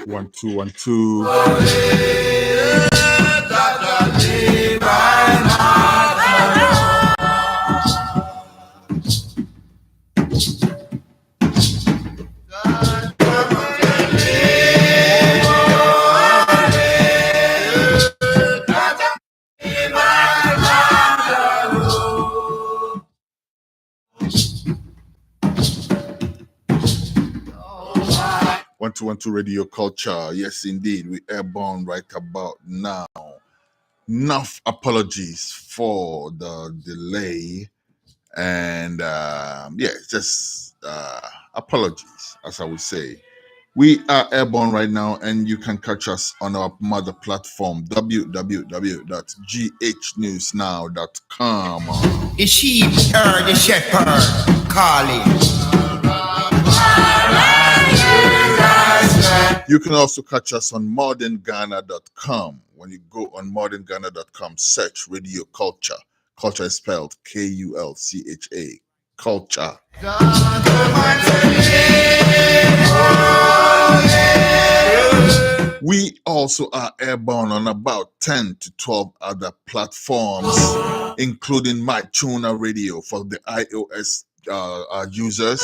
One, two, one, two. One, two, Radio Culture. Yes, indeed. We airborne right about now. Enough apologies for the delay. And just apologies, as I would say. We are airborne right now, and you can catch us on our mother platform, www.ghnewsnow.com. The sheep heard the shepherd calling. You can also catch us on modernghana.com. When you go on modernghana.com, search Radio Culture. Culture is spelled Kulcha. Culture. We also are airborne on about 10 to 12 other platforms, including MyTuner Radio for the iOS users.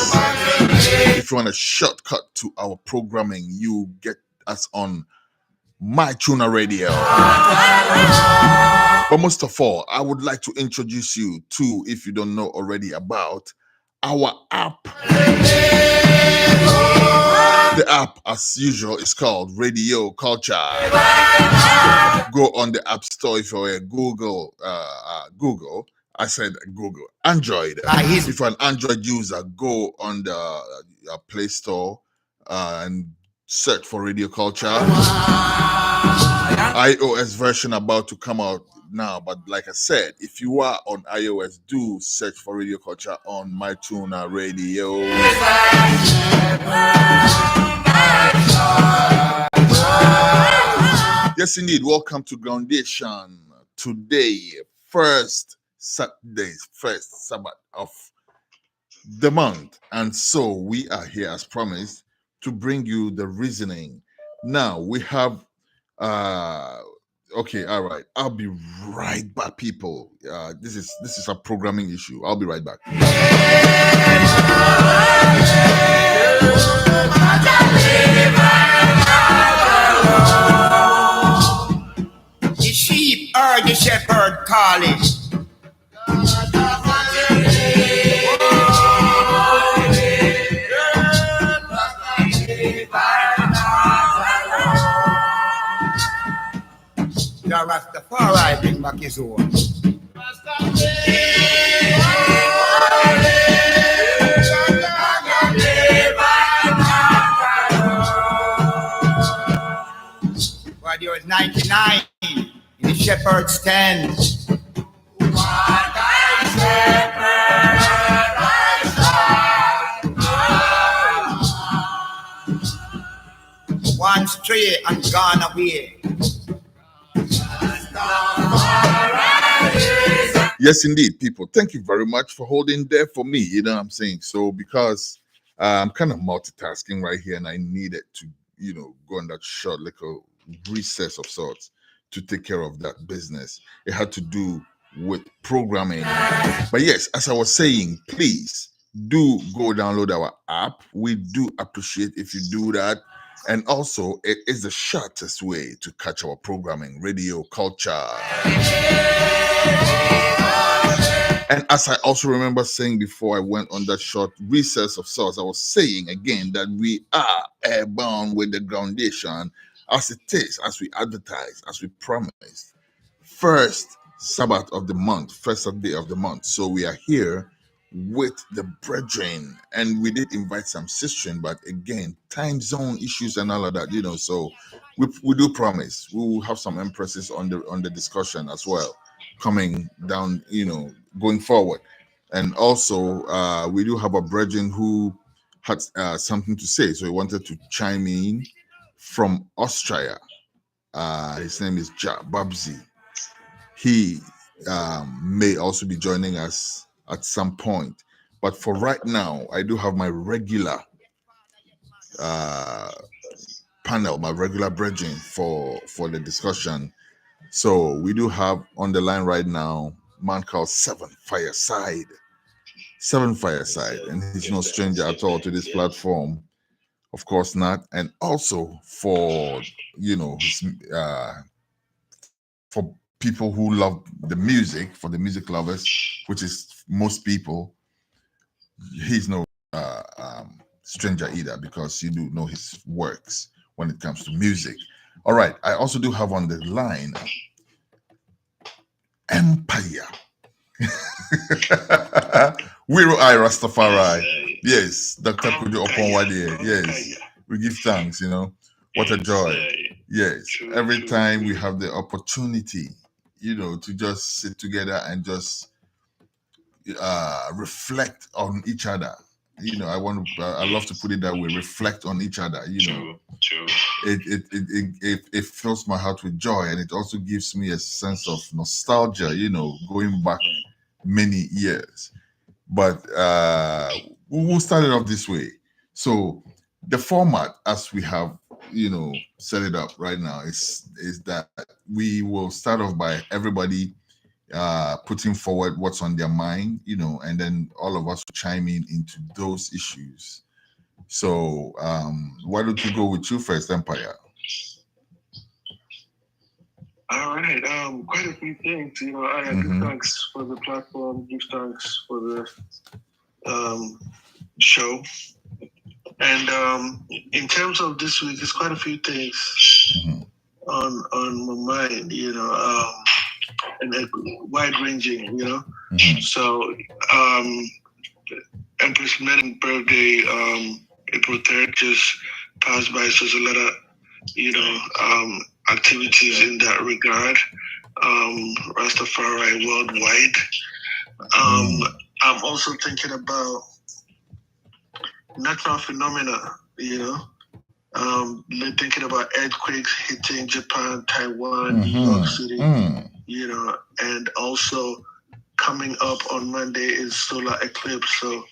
If you want a shortcut to our programming, you get us on MyTuner Radio. But most of all, I would like to introduce you to, if you don't know already, about our app. The app, as usual, is called Radio Culture. Go on the App Store if you're a Google. I said Google. Android. If you're an Android user, go on the Play Store and search for Radio Culture. iOS version about to come out now, but like I said, if you are on iOS, do search for Radio Culture on MyTuner Radio. Yes, indeed. Welcome to Groundation. Today, first Sabbath of the month. And so we are here as promised to bring you the reasoning. Now we have okay, all right. I'll be right back, people. This is a programming issue. I'll be right back. The sheep heard the shepherd calling. Jah Rastafari bring back his own. Well, there was 99 in the shepherd's tent. One stray and gone away. Yes, indeed, people. Thank you very much for holding there for me. You know what I'm saying? So because I'm kind of multitasking right here, and I needed to, go on that short little recess of sorts to take care of that business. It had to do with programming. But yes, as I was saying, please do go download our app. We do appreciate if you do that. And also, it is the shortest way to catch our programming, Radio Culture. And as I also remember saying before I went on that short recess of sorts, I was saying again that we are airborne with the Groundation as it is, as we advertise, as we promised. First Sabbath of the month, first Saturday of the month. So we are here with the brethren, and we did invite some sisters, but again, time zone issues and all of that, So we do promise we will have some empresses on the discussion as well, coming down, going forward, and also we do have a brethren who had something to say, so he wanted to chime in from Austria. His name is Jah Babzy. He may also be joining us at some point. But for right now, I do have my regular uh, panel, my regular bridging for the discussion. So we do have on the line right now man called FyahSide. FyahSide, and he's no stranger at all to this platform. Of course not. And also for his, for people who love the music, for the music lovers, which is most people, he's no stranger either, because you do know his works when it comes to music. All right, I also do have on the line Empire. Weero I Rastafari. Yes, Dr. Kujo Oponwadi. Yes, we give thanks, What a joy. Yes, every time we have the opportunity, to just sit together and just reflect on each other. I love to put it that way, reflect on each other. True. It fills my heart with joy, and it also gives me a sense of nostalgia, going back many years. But we'll start it off this way. So the format, as we have, set it up right now, is that we will start off by everybody putting forward what's on their mind, and then all of us will chime in into those issues. So why don't you go with you first, Empire? All right. Quite a few things. I give thanks for the platform. Give thanks for the show. And in terms of this week, there's quite a few things on my mind. And wide ranging. So Empress Madden's birthday, April 3rd, just passed by. So there's a lot of activities in that regard. Rastafari worldwide. I'm also thinking about natural phenomena, thinking about earthquakes hitting Japan, Taiwan, New York City, and also coming up on Monday is solar eclipse. So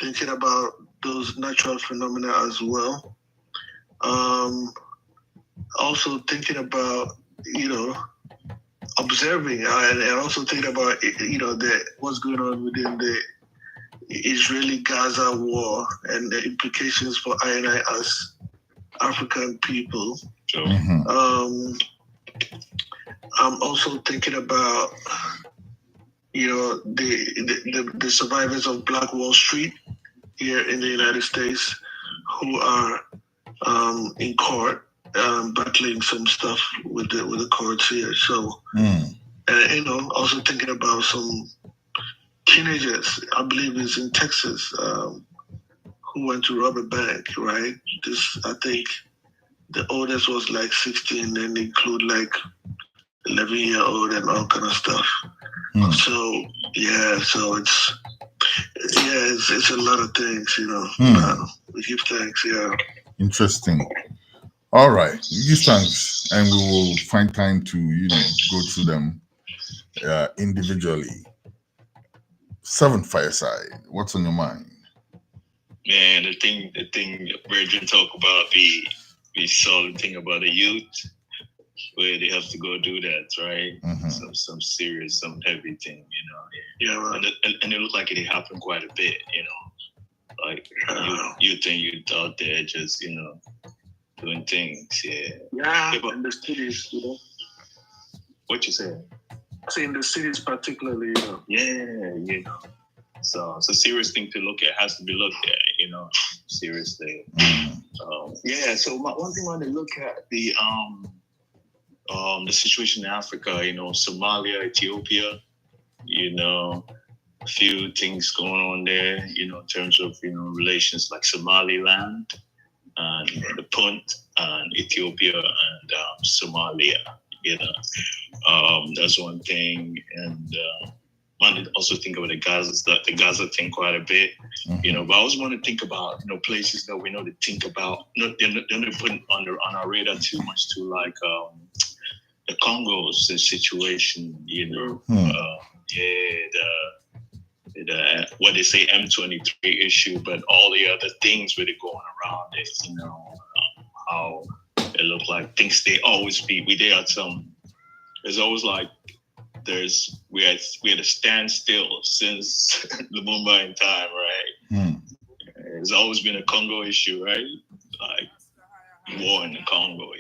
thinking about those natural phenomena as well. Also thinking about, observing and also thinking about, what's going on within the Israeli-Gaza war and the implications for I and I as African people. I'm also thinking about, the survivors of Black Wall Street here in the United States who are in court, battling some stuff with the courts here. So, also thinking about some teenagers, I believe it's in Texas, who went to rob a bank, right? I think the oldest was like 16 and include like 11-year-old and all kind of stuff. So it's a lot of things, we give thanks, Interesting. All right, we give thanks, and we will find time to go through them individually. FyahSide, what's on your mind? Man, the thing Virgin talk about the solid thing about the youth, where they have to go do that, right? Some serious, some heavy thing, Yeah, and it looked like it happened quite a bit, like youth out there just doing things, yeah, in the cities, What you say? I say in the cities particularly, Yeah, So it's a serious thing to look at. Has to be looked at, seriously. So one thing I want to look at the situation in Africa, Somalia, Ethiopia, a few things going on there, in terms of, relations like Somaliland and the Punt and Ethiopia and Somalia, that's one thing. And want to also think about the Gaza thing quite a bit, but I always want to think about, places that we know to think about, they're not putting on our radar too much, to like the Congo's situation, the what they say M23 issue, but all the other things really going around it, how it look like things they always be. There's always like we had a standstill since Lumumba in time, right? There's always been a Congo issue, right? Like war in the Congo,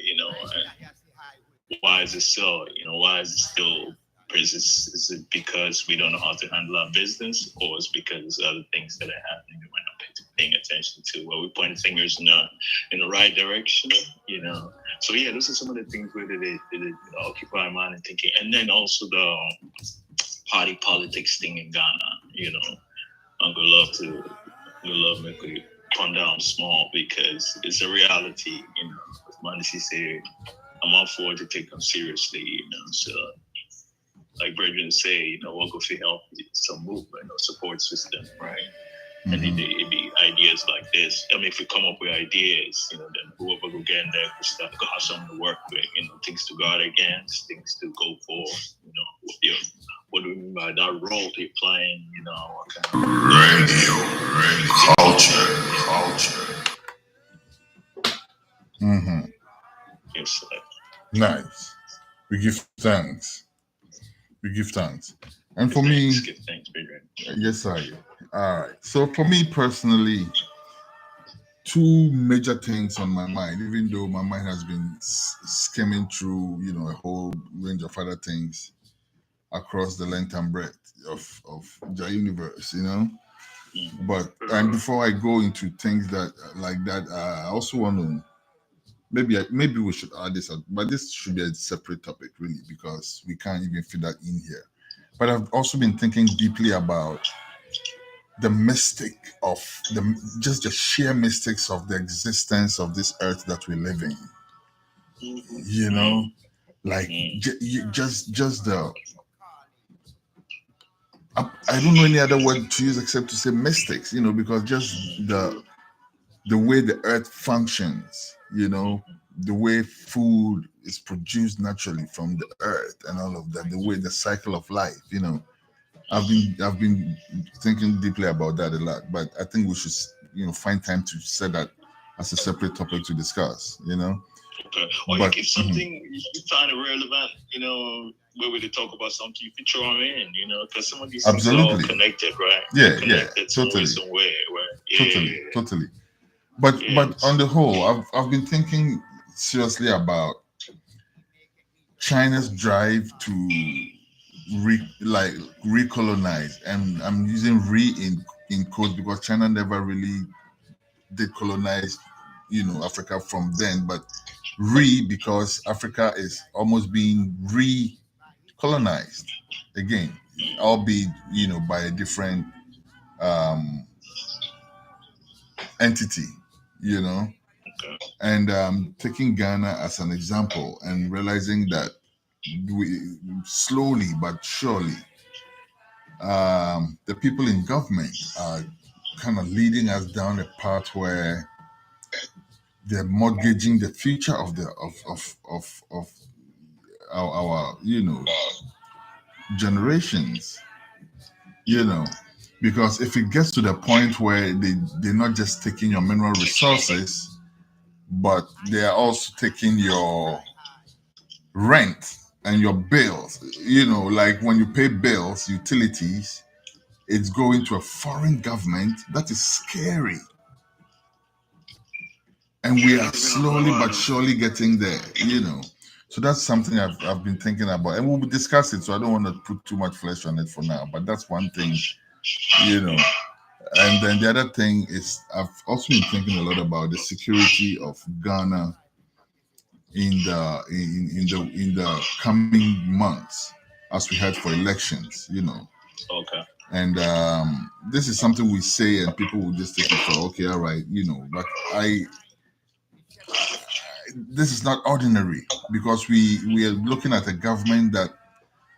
why is it so? Why is it still? Is it because we don't know how to handle our business, or is it because there's other things that are happening that we're not paying attention to? Well, we point fingers in the right direction, So yeah, those are some of the things where they occupy my mind and thinking, and then also the party politics thing in Ghana. I'm gonna love make we pun down small, because it's a reality. As Manisi said, I'm all for it to take them seriously. So. Like Brethren say, what go for help some movement or support system, right? And it'd be ideas like this. I mean, if we come up with ideas, then whoever go get in there go have something to work with, things to guard against, things to go for, what do we mean by that role they're playing, what kind of culture. Yes, Nice. We give thanks. And for me, give thanks, yes, I. All right. So for me personally, two major things on my mind, even though my mind has been skimming through, a whole range of other things across the length and breadth of the universe, But and before I go into things that like that, I also want to maybe we should add this, but this should be a separate topic really, because we can't even fit that in here. But I've also been thinking deeply about the mystic of just the sheer mystics of the existence of this earth that we live in. Like just the I don't know any other word to use except to say mystics, because just the way the earth functions, the way food is produced naturally from the earth and all of that, the way the cycle of life, I've been thinking deeply about that a lot, but I think we should, find time to set that as a separate topic to discuss, Okay. Or But- if something you find it relevant, where we talk about something, you can throw them in, because some of these things are all Absolutely. connected, right? Yeah, They're connected totally. somewhere, right? Totally. But Yes. on the whole, I've been thinking seriously about China's drive to recolonize, and I'm using in quotes because China never really did colonize, Africa from then, but because Africa is almost being colonized again, albeit by a different entity, Okay. and taking Ghana as an example and realizing that we slowly but surely the people in government are kind of leading us down a path where they're mortgaging the future of our generations, because if it gets to the point where they're not just taking your mineral resources, but they are also taking your rent and your bills, like when you pay bills, utilities, it's going to a foreign government. That is scary. And we are slowly but surely getting there, So that's something I've been thinking about, and we'll discuss it. So I don't want to put too much flesh on it for now, but that's one thing, And then the other thing is I've also been thinking a lot about the security of Ghana in the coming months as we head for elections. Okay. And this is something we say, and people will just take it for okay, all right, But this is not ordinary because we are looking at a government that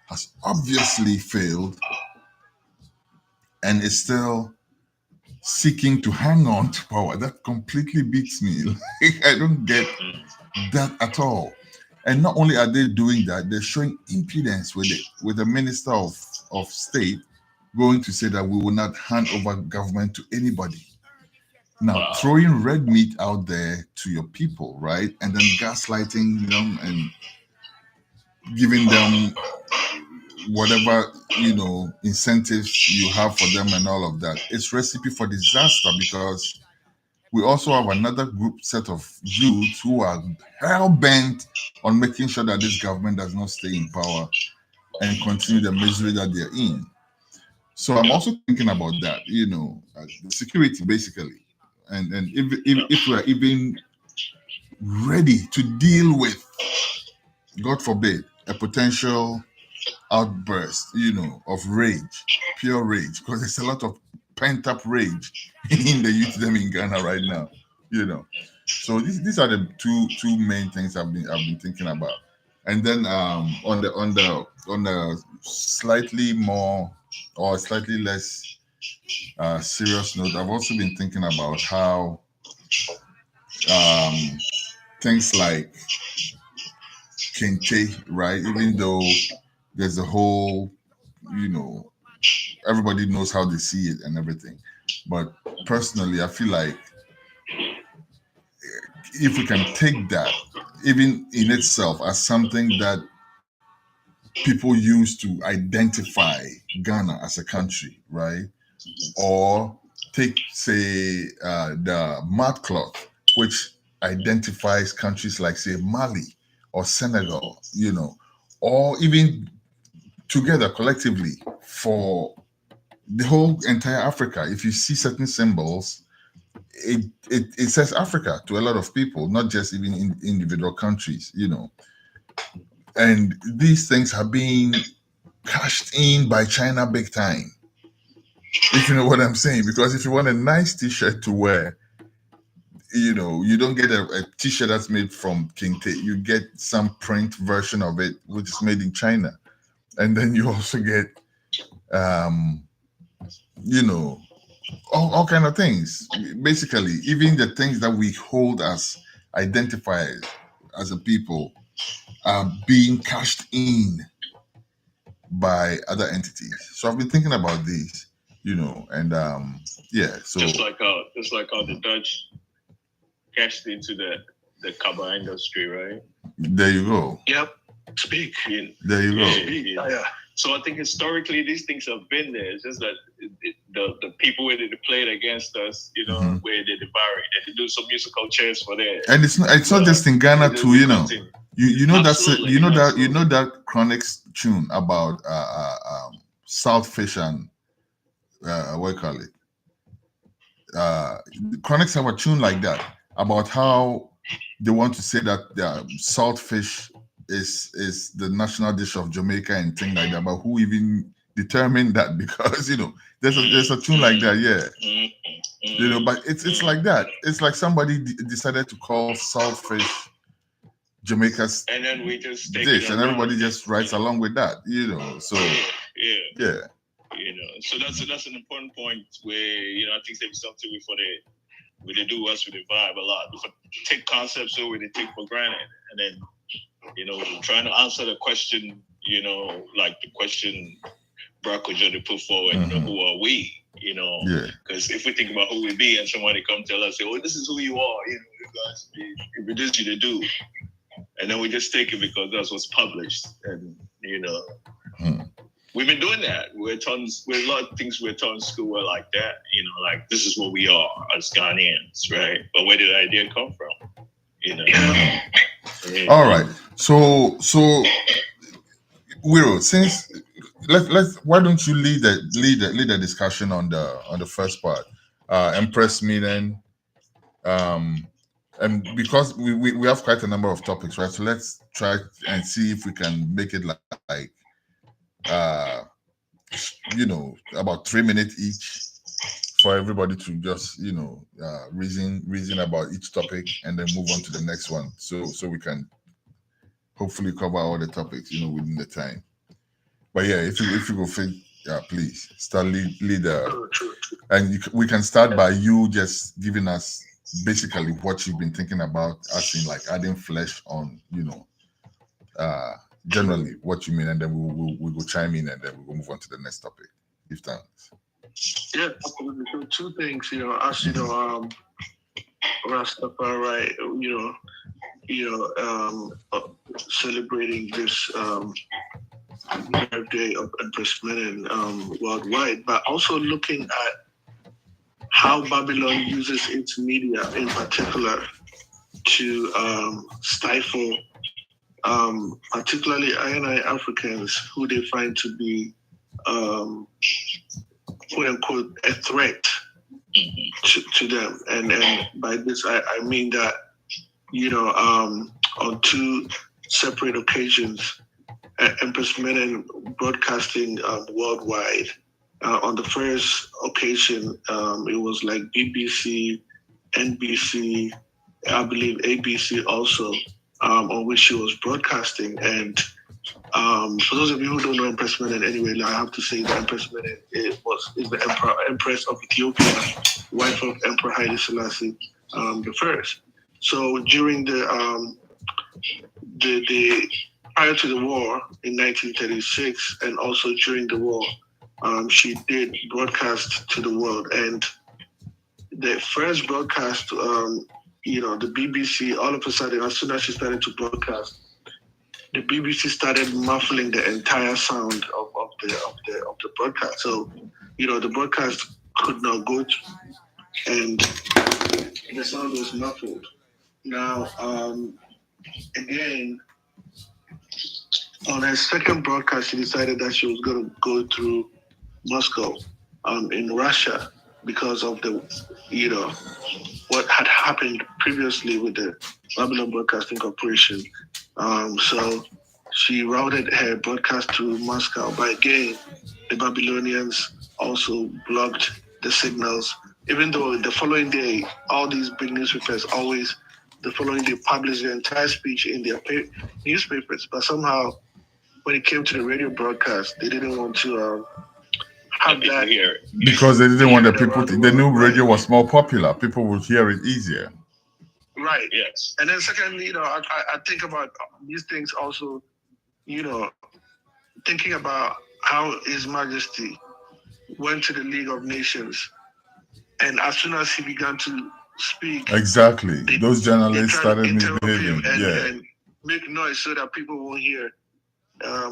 has obviously failed and is still seeking to hang on to power. That completely beats me. Like, I don't get that at all. And not only are they doing that, they're showing impudence with the minister of state going to say that we will not hand over government to anybody. Now, Wow. throwing red meat out there to your people, right? And then gaslighting them and giving them whatever, incentives you have for them and all of that. It's recipe for disaster because we also have another group set of youths who are hell bent on making sure that this government does not stay in power and continue the misery that they're in. So I'm also thinking about that, security basically, and if we are even ready to deal with, God forbid, a potential outburst, of rage, pure rage, because there's a lot of pent up rage in the youth them in Ghana right now, So these are the two main things I've been thinking about, and then on the slightly more or slightly less serious note, I've also been thinking about how um, things like Kente, right? Even though there's a whole, you know, everybody knows how they see it and everything. But personally, I feel like if we can take that, even in itself, as something that people use to identify Ghana as a country, right? Or take, say, the mud cloth, which identifies countries like, say, Mali or Senegal, or even together collectively for the whole entire Africa. If you see certain symbols, it says Africa to a lot of people, not just even in individual countries. And these things are being cashed in by China big time, if you know what I'm saying. Because if you want a nice T-shirt to wear, you don't get a T-shirt that's made from Kente. You get some print version of it, which is made in China, and then you also get, um, all kind of things. Basically, even the things that we hold as identifiers as a people are being cashed in by other entities. So I've been thinking about these, and yeah. So just like how the Dutch cashed into the cover industry, right? there you go. Yep. Speak. There you go. Yeah. So I think historically these things have been there. It's just that the people where they played against us, Mhm. where they vary, they do some musical chairs for that. And it's not just in Ghana too, You know that's Absolutely, you know that absolutely. Chronics tune about Saltfish and what do you call it? Chronics have a tune like that about how they want to say that saltfish is the national dish of Jamaica and thing like that. But who even determined that? Because there's a tune like that, yeah. But it's like that. It's like somebody decided to call saltfish Jamaica's And then we just take dish, it and around. everybody just writes along with that, So Yeah. yeah. So that's an important point where I think there's something where they do us with the vibe a lot. If I take concepts where they take for granted, and then trying to answer the question, like the question Brock or Jody put forward, who are we? Yeah. Because if we think about who we be, and somebody come tell us, say, "Oh, this is who you are," you guys, if it is you to do, and then we just take it because that's what's published, and we've been doing that. With a lot of things we're taught in school were like that. Like this is what we are as Ghanaians, right? But where did the idea come from? All right. So Weero, since let's why don't you lead the discussion on the first part? Empress meaning And because we have quite a number of topics, right? So let's try and see if we can make it like uh about 3 minutes each for everybody to just reason about each topic and then move on to the next one, so we can hopefully cover all the topics within the time. But yeah, if you go fit, yeah, please start lead and we can start by you just giving us basically what you've been thinking about, as in like adding flesh on uh generally what you mean, and then we'll go chime in, and then we'll move on to the next topic. Give thanks. Yeah, absolutely. So two things, as Rastafari, celebrating this birthday of Empress Menen worldwide, but also looking at how Babylon uses its media in particular to stifle, particularly I Africans who they find to be, quote unquote, a threat to them. And by this, I mean that, on two separate occasions, Empress Menen broadcasting worldwide. On the first occasion, it was like BBC, NBC, I believe ABC also, on which she was broadcasting. And for those of you who don't know Empress Menen, anyway, I have to say that Empress Menen is the Empress of Ethiopia, wife of Emperor Haile Selassie the first. So during the prior to the war in 1936, and also during the war, she did broadcast to the world. And the first broadcast, the BBC, all of a sudden, as soon as she started to broadcast, the BBC started muffling the entire sound of the broadcast. So, the broadcast could not go, and the sound was muffled. Now, again, on her second broadcast, she decided that she was going to go through Moscow, in Russia, because of the, what had happened previously with the Babylon Broadcasting Corporation. So she routed her broadcast to Moscow. But again, the Babylonians also blocked the signals, even though the following day, all these big newspapers always, the following day, published the entire speech in their newspapers. But somehow, when it came to the radio broadcast, they didn't want to have that here because they didn't want the people around to, the the new world, radio right? was more popular. People would hear it easier. Right. Yes. And then secondly, I think about these things also, thinking about how His Majesty went to the League of Nations, and as soon as he began to speak, Exactly. Those they journalists tried to started interrupt him misbehaving. Yeah. and make noise so that people won't hear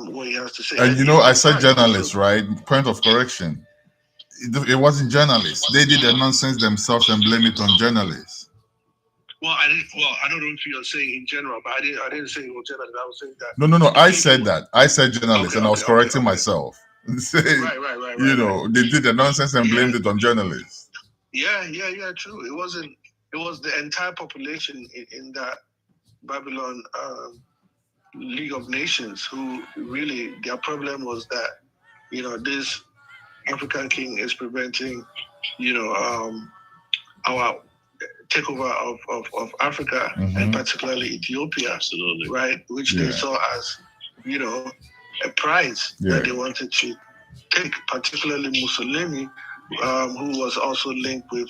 what he has to say. And And I in said fact, journalists, also, right? Point of correction. It wasn't journalists. They did the nonsense themselves and blame it on journalists. well, I don't know if you're saying in general, but I didn't say it was journalists. I was saying that. No. I people, said that. I said journalists, and I was correcting okay. myself. Saying, Right. they did the nonsense and Yeah. blamed it on journalists. Yeah, true. It wasn't. It was the entire population in that Babylon League of Nations who really, their problem was that, this African king is preventing, our takeover of Africa, and particularly Ethiopia. Absolutely. Right, which they saw as, a prize that they wanted to take, particularly Mussolini, who was also linked with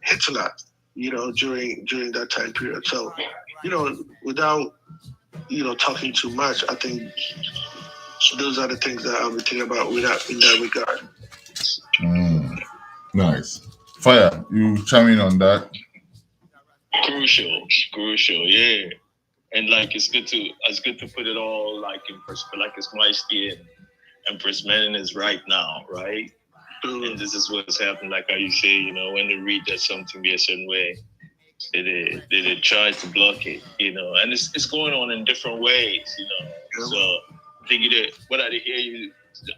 Hitler, during that time period. So, without, talking too much, I think those are the things that I'll be thinking about in that regard. Nice. Fire, you chime in on that? Crucial, yeah. And like it's good to put it all like in perspective, like it's my skin and Menen is right now, right? And this is what's happening, like how you say, when they read that something be a certain way, they try to block it, and it's going on in different ways, So I think what I hear you,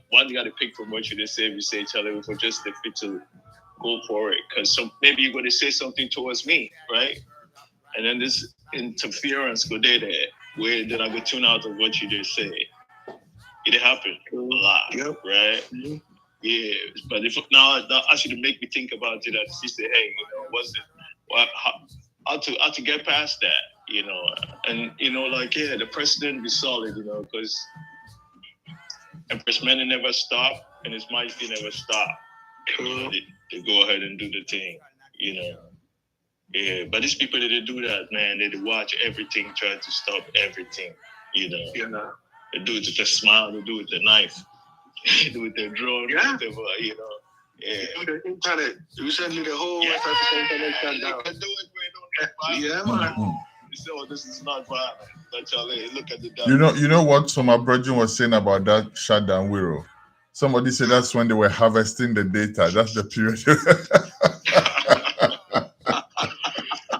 one got to pick from what you just said. You say, Charlie, for just the fit to go for it, because maybe you're going to say something towards me, right? and then this interference go there, where then I go tune out of what you just said. It happened a lot, right? Mm-hmm. Yeah, but if now that actually make me think about it, as you say, hey, what's it? How to get past that, and the president be solid, because Empress Many never stop and his mighty never stop. They go ahead and do the thing, Yeah, but these people that they do that, man, they watch everything, try to stop everything, They do it with a smile, they do it with a knife, they do it with their drone, whatever, Yeah. They do the internet. Recently, the whole West African internet shut down. They can do it when they don't have violence. You say, oh, this is not violent. But y'all look at the data. You know what some Brethren was saying about that shutdown, Weero? Somebody said that's when they were harvesting the data. That's the period.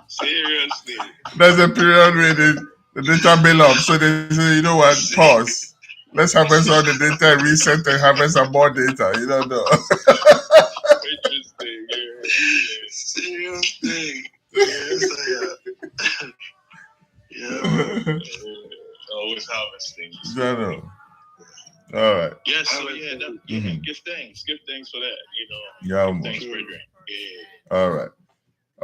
Seriously. That's the period where the data build up. So they say, you know what, pause. Let's harvest all the data, reset and harvest some more data. You don't know. Interesting, yeah. Serious thing. Yeah. Always harvesting. No. All right. Yes, so give thanks. Give thanks for that, Yeah, give thanks, brethren. Yeah. All right.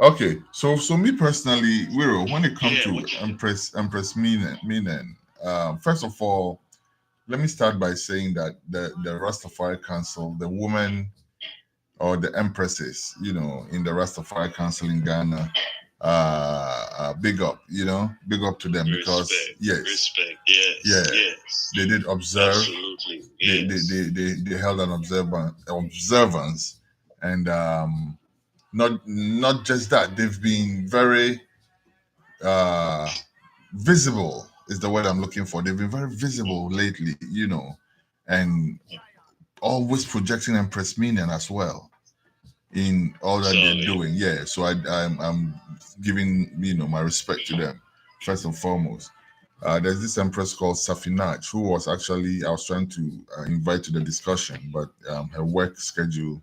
Okay. So me personally, Weero, when it comes to Empress Menen, first of all, let me start by saying that the Rastafari Council, the women or the empresses, in the Rastafari Council in Ghana, big up, big up to them, because respect, yes, they did observe, absolutely, yes. they held an observance, and not just that, they've been very visible is the word I'm looking for. They've been very visible lately, and always projecting Empress Menen as well in all that they're doing. Yeah, so I'm giving my respect to them first and foremost. There's this empress called Safinaj, who was actually I was trying to invite to the discussion, but her work schedule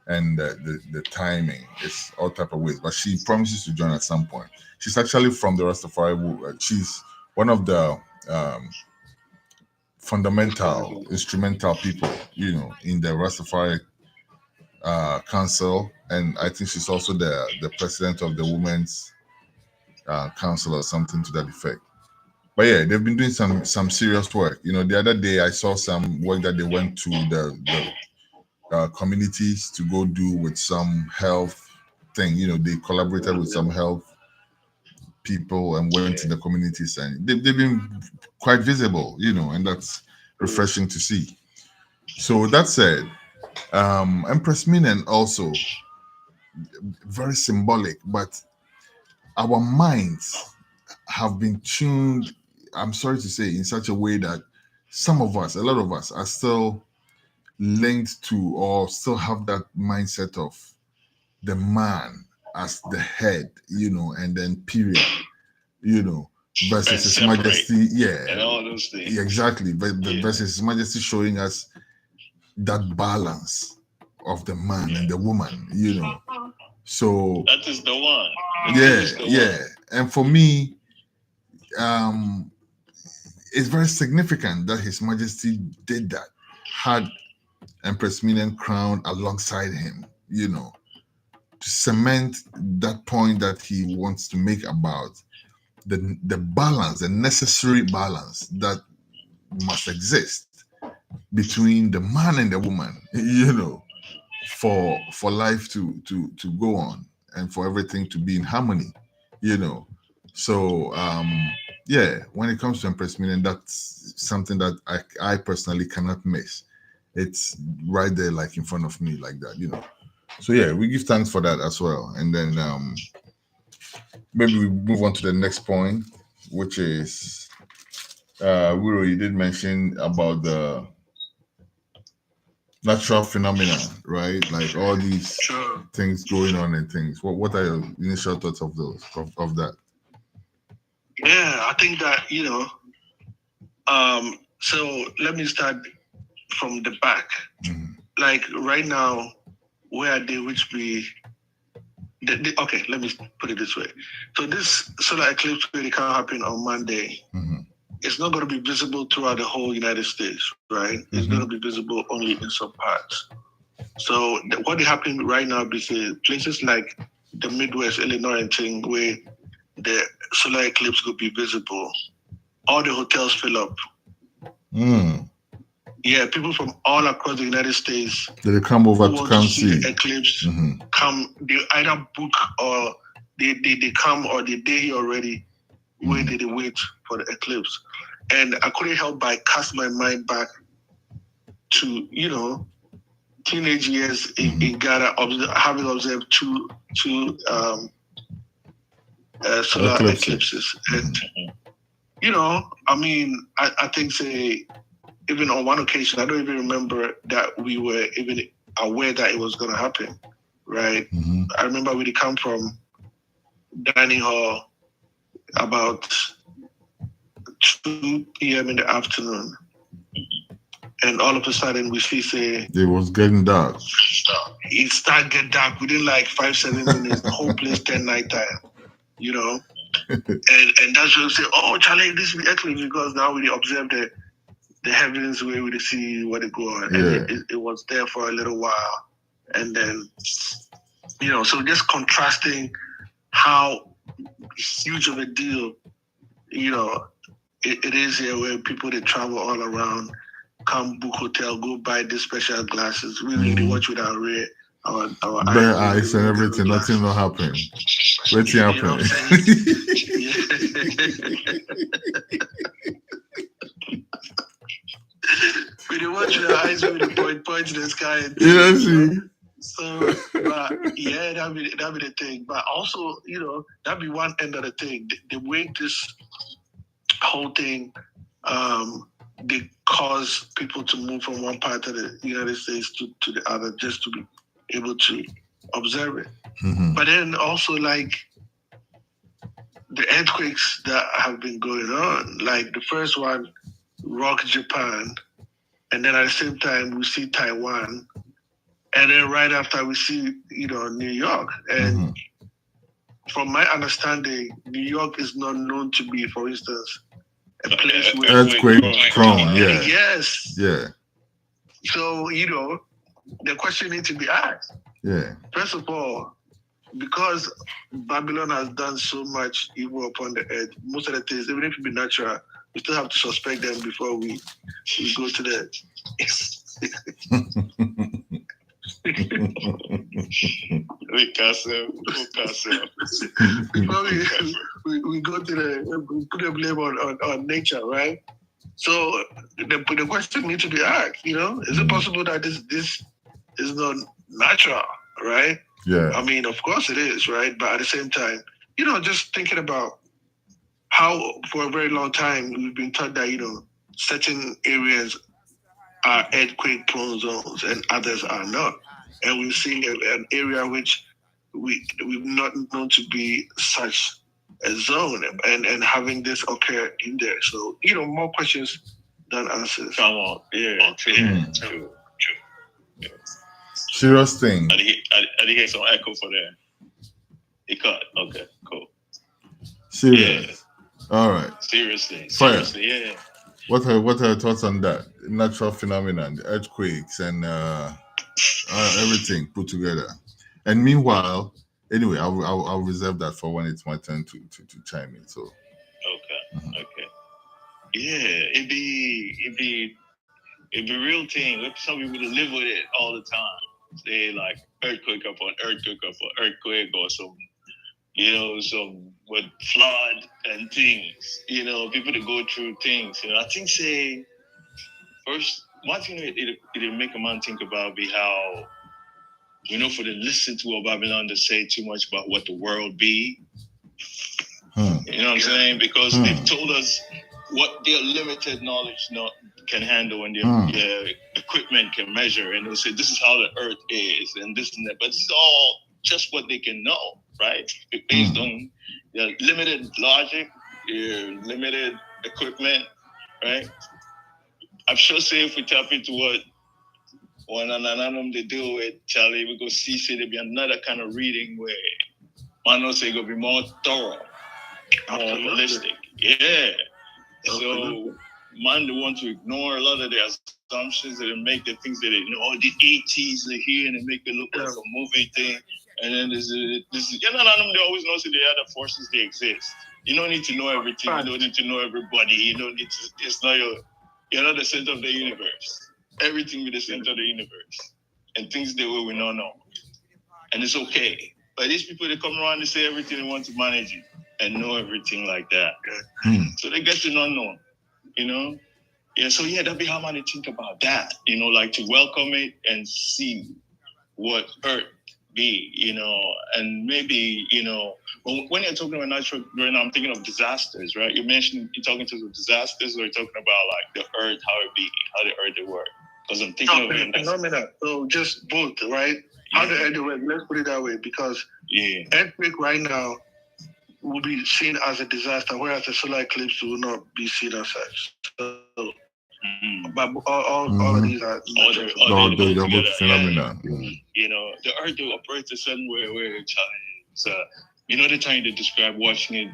and the timing is all type of ways. But she promises to join at some point. She's actually from the Rastafari. She's one of the fundamental, instrumental people, in the Rastafari council, and I think she's also the president of the women's council or something to that effect. But yeah, they've been doing some serious work. The other day I saw some work that they went to the communities to go do with some health thing. They collaborated with some health people and went to the communities, and they've been quite visible, and that's refreshing to see. So that said, Empress Menen also very symbolic, but our minds have been tuned, I'm sorry to say, in such a way that some of us, a lot of us, are still linked to or still have that mindset of the man as the head, and then period, versus His Majesty, and all those things. Yeah, exactly. Versus His Majesty showing us that balance of the man and the woman, So that is the one. Yeah. And for me, it's very significant that His Majesty did that, had Empress Menen crowned alongside him, to cement that point that he wants to make about the balance, the necessary balance that must exist between the man and the woman, for life to go on and for everything to be in harmony, So when it comes to Empress Menen, that's something that I personally cannot miss. It's right there, like in front of me, like that, So yeah, we give thanks for that as well. And then maybe we move on to the next point, which is Weero, you did mention about the natural phenomena, right? Like all these things going on and things. What are your initial thoughts of those of that? Yeah, I think that so let me start from the back. Mm-hmm. Like right now, where they which be okay, let me put it this way. So this solar eclipse really can happen on Monday. It's not going to be visible throughout the whole United States, right? It's going to be visible only in some parts. So what is happening right now is places like the Midwest, Illinois, and thing where the solar eclipse could be visible. All the hotels fill up. Yeah, people from all across the United States. They come over to come see the eclipse. Come, they either book or they come or they day here already. Where did they wait for the eclipse? And I couldn't help but cast my mind back to teenage years in Ghana, having observed two solar eclipses. And I mean, I think even on one occasion, I don't even remember that we were even aware that it was going to happen, right? I remember we come from dining hall about 2 p.m. in the afternoon, and all of a sudden we see it was getting dark. It started getting dark within like 5-7 minutes. The whole place turned nighttime, and that's when we say, "Oh, Charlie, this is the eclipse," because now we observe the heavens where we see what it go on, and it was there for a little while, and then so just contrasting how huge of a deal it is here, where people they travel all around, come book hotel, go buy these special glasses. We really watch with our bare eyes and everything. Nothing will happen. What's happening? We do watch with our eyes, we do point to the sky. So, but yeah, that'd be the thing. But also, that'd be one end of the thing. The way this whole thing, they cause people to move from one part of the United States to the other just to be able to observe it. But then also like the earthquakes that have been going on, like the first one rocked Japan, and then at the same time we see Taiwan, and then right after we see New York. And from my understanding, New York is not known to be, for instance, a place where earthquake prone. Yeah. Yes. Yeah. So the question needs to be asked. Yeah. First of all, because Babylon has done so much evil upon the earth, most of the things, even if it be natural, we still have to suspect them before we go to the. Before we go to we put the blame on nature, right? So the question needs to be asked. Is it possible that this is not natural, right? Yeah. I mean, of course it is, right? But at the same time, just thinking about how for a very long time we've been taught that certain areas are earthquake-prone zones and others are not, and we're seeing an area which we've not known to be such a zone, and having this occur in there. So more questions than answers. Come on, yeah, true. Yeah. Serious thing. I did get some echo for that. It cut. Okay, cool. Serious. Yeah. All right. Seriously, yeah. What are your thoughts on that natural phenomenon, the earthquakes and everything put together? And meanwhile, anyway, I'll reserve that for when it's my turn to chime in. So. Okay. Yeah, it'd be real thing. Some people live with it all the time. Say like earthquake upon earthquake or some with flood and things. People that go through things. I think first one thing it make a man think about be how for the listen to a Babylon to say too much about what the world be. You know what I'm saying? Because they've told us what their limited knowledge can handle and their equipment can measure, and they'll say this is how the earth is and this and that. But it's all just what they can know, right? Based on their limited logic, their limited equipment, right? I'm sure if we tap into what one and they deal with, Charlie, we go see there be another kind of reading where Man also gonna be more thorough, more holistic. Yeah. So man, they want to ignore a lot of the assumptions and make the things that they know. The 80s are here and they make it look like a movie thing. And then this is they always know so the other forces they exist. You don't need to know everything. You don't need to know everybody. You don't need to. It's not you're not the center of the universe. Everything be the center of the universe, and things the way we don't know, and it's okay. But these people they come around and say everything they want to manage it and know everything like that. So they get to not know. Yeah, so that'd be how man think about that, like to welcome it and see what Earth be, and maybe, when you're talking about natural, right now I'm thinking of disasters, right? You're talking to disasters, or you're talking about like the Earth, how it be, how the Earth it work. Because I'm thinking of phenomena. So just both, right? How the Earth work, let's put it that way, because earthquake right now will be seen as a disaster, whereas the solar eclipse will not be seen as such. So, but all of these are the phenomena. The Earth will operate a certain way where the time they describe watching it,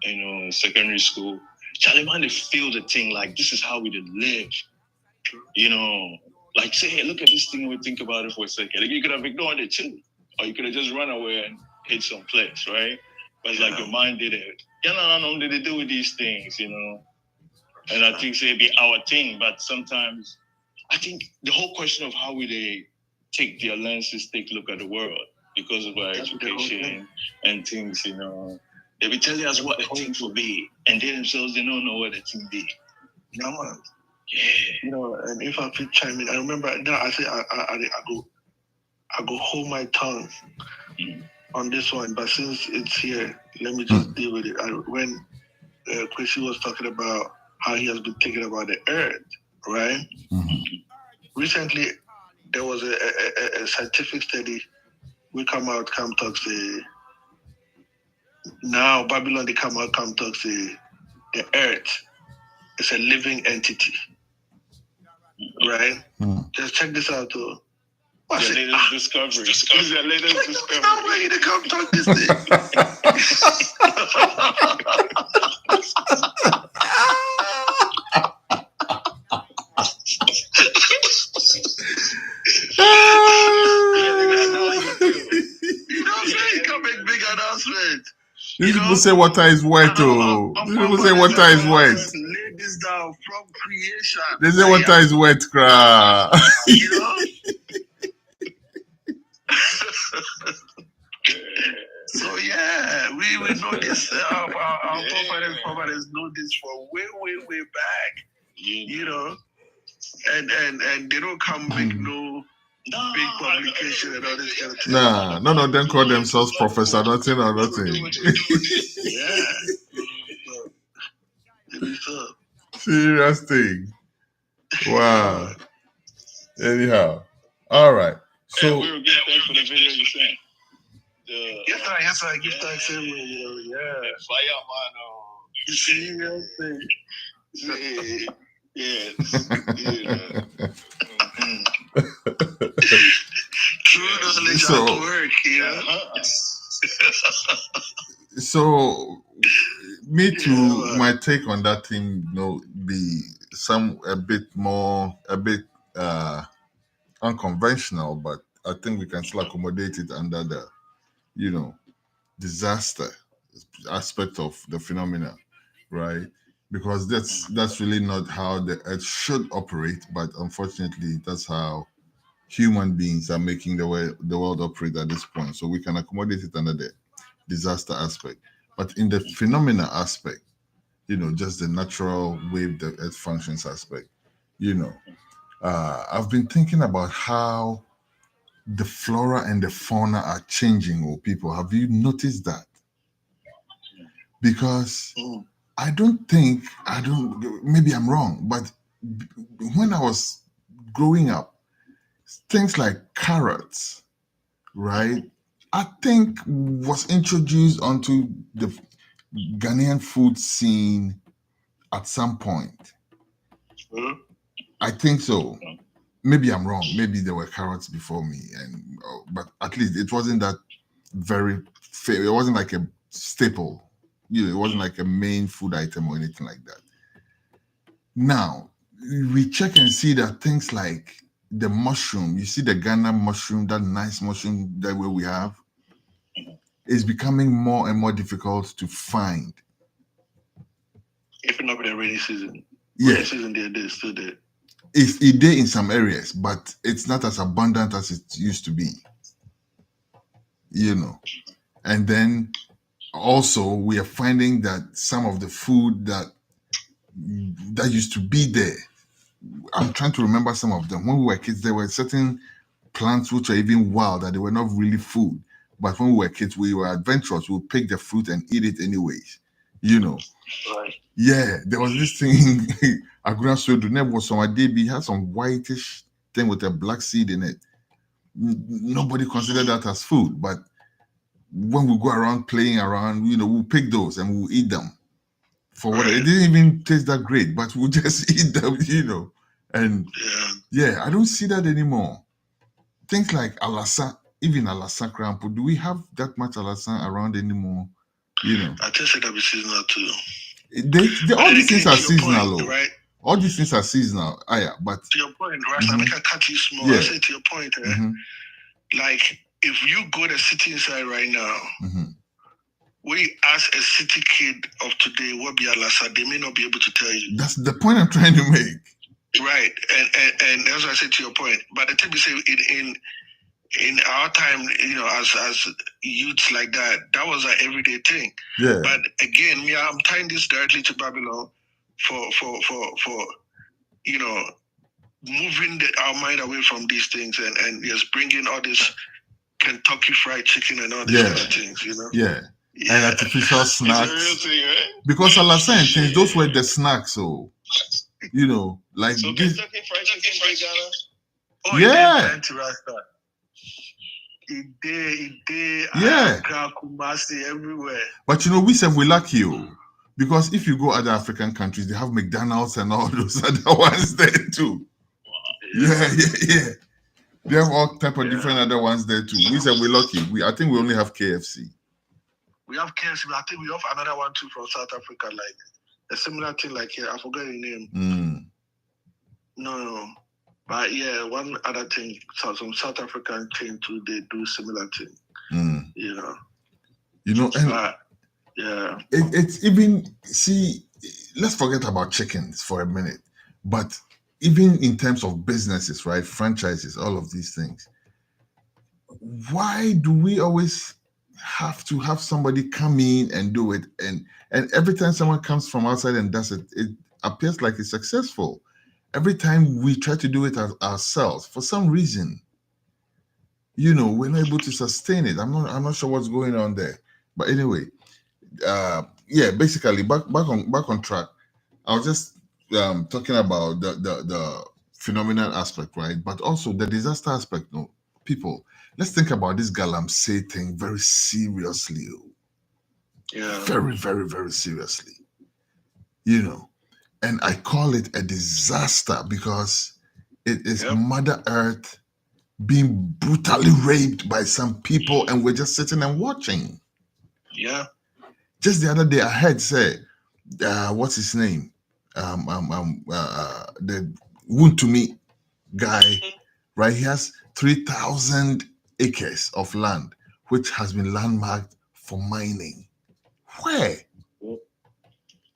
in secondary school, Charlie man, they feel the thing like this is how we did live. Like say, hey, look at this thing. We think about it for a second. Like, you could have ignored it too, or you could have just run away and hit some place, right? But it's like your mind did it. Did they do with these things, And I think it'd be our thing, but sometimes I think the whole question of how would they take their lenses, take a look at the world because of our education and things, they be telling us what the thing will be, and they themselves they don't know what the thing be. Man. Yeah. And if I could chime in, I remember now I say I go hold my tongue on this one, but since it's here, let me just deal with it. When Chrissy was talking about how he has been thinking about the Earth, right? Recently, there was a scientific study. We come talk say now Babylon they come talk say the Earth is a living entity, right? Just check this out too. What's the latest discovery? This is the latest discovery. I'm ready to come talk this thing. Come make big announcement. These people say water is wet, oh. These people say water is wet. Lay this down from creation. They say water is wet, cry. So we know this. Our forefathers know this for way back. And they don't come make no big publication and all this kind of thing. No, don't call themselves professor, nothing or nothing. Serious thing. Wow. Anyhow. All right. So we were getting thanks for the video you sent. Yes, sir. Give thanks everywhere. Serious thing. True knowledge at work, So me too, my take on that thing, be a bit unconventional, but I think we can still accommodate it under the, disaster aspect of the phenomena, right? Because that's really not how the earth should operate, but unfortunately that's how human beings are making the world operate at this point. So we can accommodate it under the disaster aspect. But in the phenomena aspect, just the natural way the earth functions aspect, I've been thinking about how the flora and the fauna are changing, people. Have you noticed that? Because maybe I'm wrong, but when I was growing up, things like carrots, right, I think was introduced onto the Ghanaian food scene at some point. I think so. Maybe I'm wrong. Maybe there were carrots before me, but at least it wasn't that very it wasn't like a staple. It wasn't like a main food item or anything like that. Now we check and see that things like the mushroom, you see the Ghana mushroom, that nice mushroom that way we have, is becoming more and more difficult to find. Even over the rainy season. Yeah. Rainy season, they're still there. It's there in some areas, but it's not as abundant as it used to be. And then also we are finding that some of the food that used to be there, I'm trying to remember some of them. When we were kids, there were certain plants which are even wild that they were not really food. But when we were kids, we were adventurous. We would pick the fruit and eat it anyways. Right. Yeah, there was this thing. Aguna Sodu never was some Adebi had some whitish thing with a black seed in it. Nobody considered that as food, but when we go around playing around, we'll pick those and we'll eat them. For what it didn't even taste that great, but we'll just eat them, And I don't see that anymore. Things like alasa, even alasa crampo, do we have that much alasa around anymore? I just said that be seasonal too. All these things are seasonal, point, right? All these things are seasonal. But to your point, right? I make a cut you small. I say to your point, like if you go to city inside right now, we ask a city kid of today what be alasa, they may not be able to tell you. That's the point I'm trying to make. Right, and that's what I said to your point. But the thing we say in our time, as youths like that was an everyday thing. Yeah. But again, I'm tying this directly to Babylon for moving our mind away from these things and just bringing all this Kentucky Fried Chicken and all these kind of things, Yeah. And artificial snacks. It's a real thing, right? Because Alasan things, those were the snacks, so like so this. Kentucky Fried Chicken in Ghana? Oh, yeah. Kumasi everywhere. But we said we lucky you. Because if you go other African countries, they have McDonald's and all those other ones there too. Yeah. They have all type of different other ones there too. We said we're lucky. I think we only have KFC. We have KFC, but I think we have another one too from South Africa, like a similar thing like here. I forgot the name. No. But yeah, one other thing, some South African thing too, they do similar thing. And yeah. It's even, let's forget about chickens for a minute. But even in terms of businesses, right? Franchises, all of these things. Why do we always have to have somebody come in and do it? And every time someone comes from outside and does it, it appears like it's successful. Every time we try to do it ourselves, for some reason, we're not able to sustain it. I'm not sure what's going on there. But anyway, basically back on track. I was just talking about the phenomenal aspect, right? But also the disaster aspect. No, people, let's think about this Galamsey thing very seriously. Yeah. Very, very, very seriously. And I call it a disaster because it is Mother Earth being brutally raped by some people, and we're just sitting and watching. Yeah. Just the other day, I heard say, what's his name? The Wuntumi guy, right? He has 3,000 acres of land, which has been landmarked for mining. Where?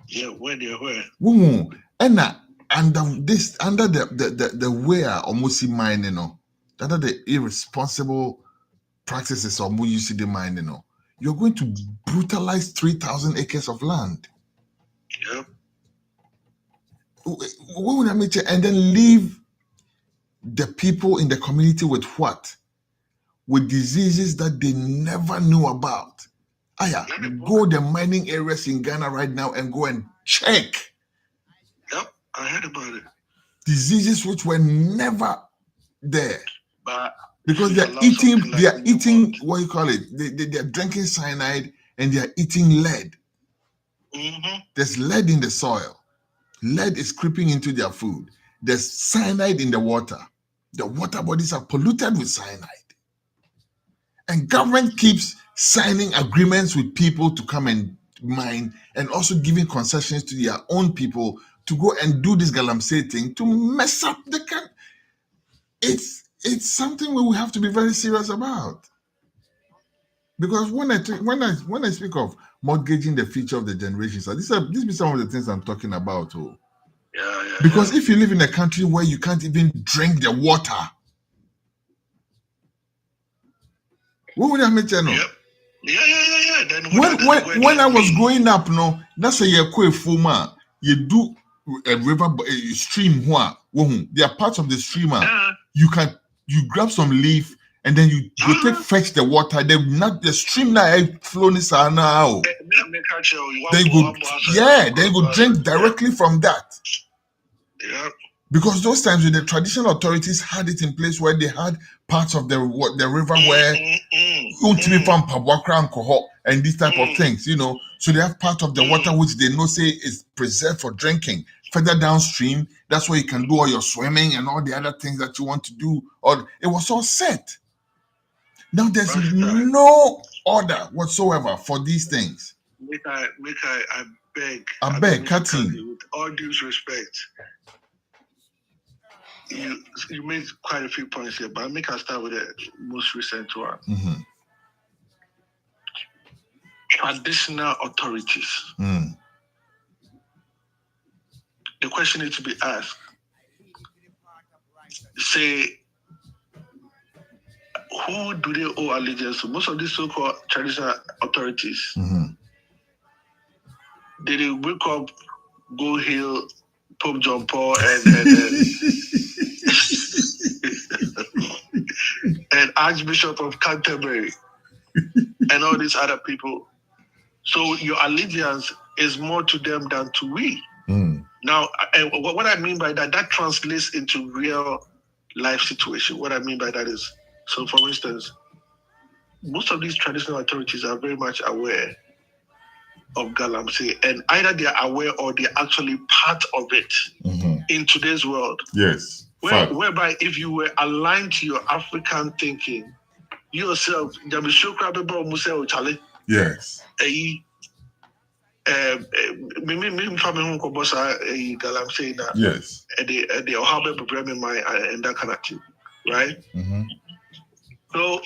Yeah, where? And under the way almost mining, under the irresponsible practices of UCD mining, you're going to brutalize 3,000 acres of land. Yep. What would I make? And then leave the people in the community with what? With diseases that they never knew about. Go the mining areas in Ghana right now and go and check. Yep, I heard about it. Diseases which were never there. But because they're eating what you call it? They're drinking cyanide and they're eating lead. There's lead in the soil. Lead is creeping into their food. There's cyanide in the water. The water bodies are polluted with cyanide. And government keeps signing agreements with people to come and mine, and also giving concessions to their own people to go and do this galamsey thing to mess up the country. It's something we have to be very serious about. Because when I speak of mortgaging the future of the generations, these be some of the things I'm talking about. Oh. Yeah. Because if you live in a country where you can't even drink the water, what would I make you know? Yep. Yeah. Then When I was growing up, no, that's a year fuma. You do a river, a stream. There are parts of the stream. You grab some leaf and then you go fetch the water. The stream now flowing now. Then you go drink directly from that. Yeah. Because those times when the traditional authorities had it in place where they had parts of the river where and these type of things, so they have part of the water which they know say is preserved for drinking. Further downstream, that's where you can do all your swimming and all the other things that you want to do. Or it was all set. Now there's no order whatsoever for these things. I beg, cutting. With all due respect, you made quite a few points here, but I start with the most recent one. Mm-hmm. Traditional authorities. The question needs to be asked. Say, who do they owe allegiance to? Most of these so-called traditional authorities, they wake up, go hail Pope John Paul and Archbishop of Canterbury and all these other people. So your allegiance is more to them than to we. Now, what I mean by that translates into real life situation. What I mean by that is, so for instance, most of these traditional authorities are very much aware of galamsey, and either they are aware or they're actually part of it in today's world. Yes. Whereby if you were aligned to your African thinking, you yourself, yes. Yes. The Ohabe program in my and that kind of thing, right? So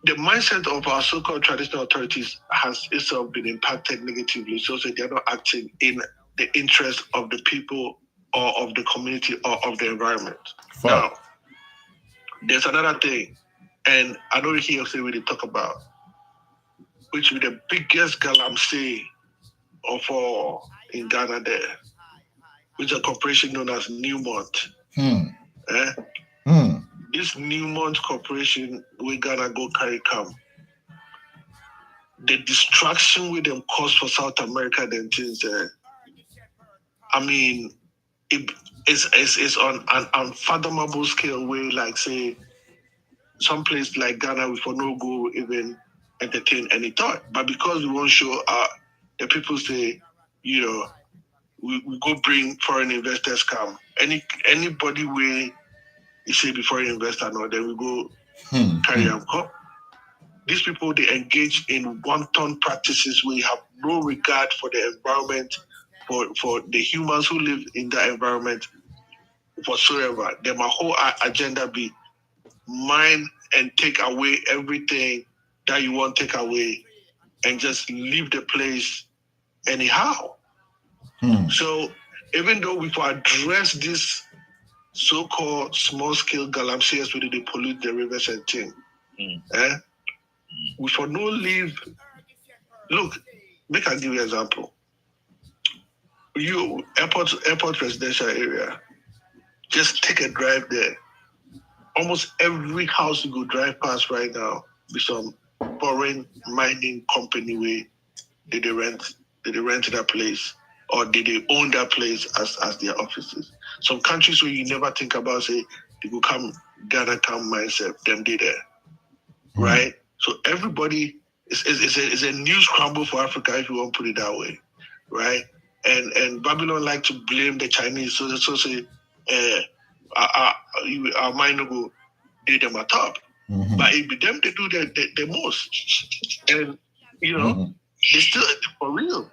the mindset of our so-called traditional authorities has itself been impacted negatively, so they're not acting in the interest of the people or of the community or of the environment. Now, there's another thing, and I don't hear say we talk about, which is the biggest galamsey of all in Ghana there, which is a corporation known as Newmont. This Newmont corporation, we Ghana go carry come. The distraction with them cause for South America, then things. I mean, it's on an unfathomable scale where, like, say, some place like Ghana, we for no go even entertain any thought. But because we won't show the people say, we go bring foreign investors come. Anybody where you say before you invest or not, then we go carry them come. These people, they engage in wanton practices where you have no regard for the environment, for the humans who live in that environment whatsoever. Then my whole agenda be mine and take away everything that you want to take away and just leave the place anyhow. So even though we've addressed this so-called small-scale galamseys where they pollute the rivers and things, we for no leave. Look, make I give you an example. You airport residential area, just take a drive there. Almost every house you go drive past right now be some foreign mining company where they rent that place, or did they own that place as their offices. Some countries where you never think about, say, they go come, Ghana come myself, them they there. Right? So everybody is a new scramble for Africa, if you want to put it that way. Right? And Babylon like to blame the Chinese, so say our mind go did them at top. But it be them they do the most. And, you know, they still, for real,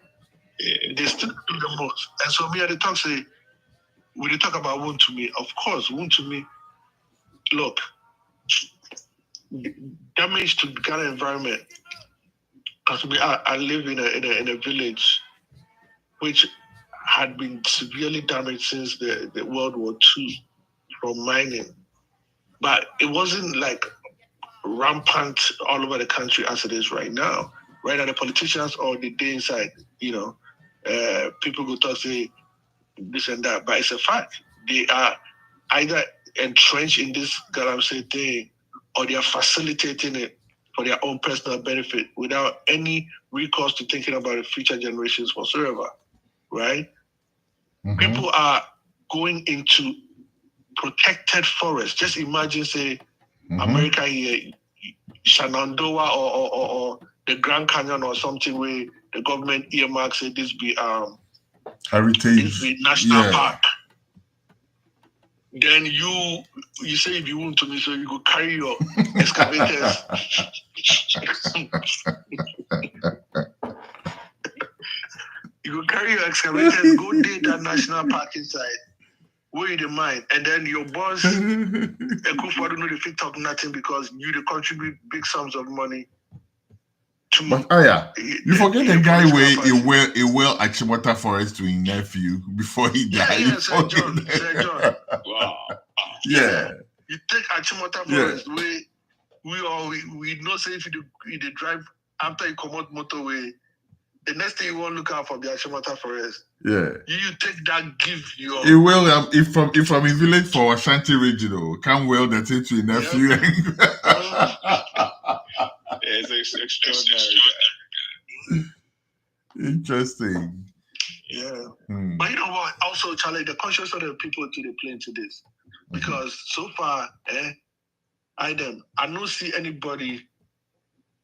they still do the most. And so me at the talk say, when you talk about wound to me, of course, wound to me, look, damage to Ghana environment, because I live in a village which had been severely damaged since the World War II from mining. But it wasn't like rampant all over the country as it is right now. Right now, the politicians or the day inside, you know, people go talk, say this and that, but it's a fact. They are either entrenched in this galamsey thing or they are facilitating it for their own personal benefit without any recourse to thinking about the future generations whatsoever, right? People are going into protected forests. Just imagine, say, America here, Shenandoah or the Grand Canyon or something where the government earmarks say this be heritage, this be national park. Then you say if you want to me, so you go carry your excavators. You go carry your excavators, go dig that national park inside. Where you the mind, and then your boss, Ekufuor, don't know the fit talk nothing because you they contribute big sums of money. But you forget the guy where he will Achimota Forest to his nephew before he died. Yeah, Sir John. Wow. Yeah. You take Achimota Forest where we know say if you drive after you come out motorway, the next thing you want to look out for the Achimota Forest. Yeah. You take that, give your. He will if from his village for Ashanti regional, can well that to his nephew. It's extraordinary. Interesting. Yeah. But you know what? Also, Charlie, the conscience of the people to the play into this. Because so far, I don't see anybody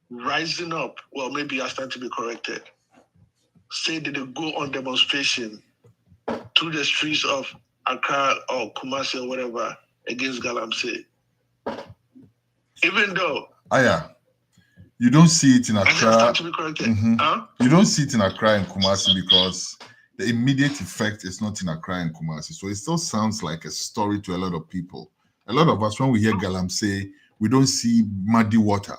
rising up. Well, maybe I stand to be corrected. Say that they go on demonstration through the streets of Accra or Kumasi or whatever against galamsey. Even though you don't see it in Accra. I stand to be corrected. You don't see it in Accra and Kumasi because the immediate effect is not in Accra and Kumasi. So it still sounds like a story to a lot of people. A lot of us, when we hear galamsey, we don't see muddy water,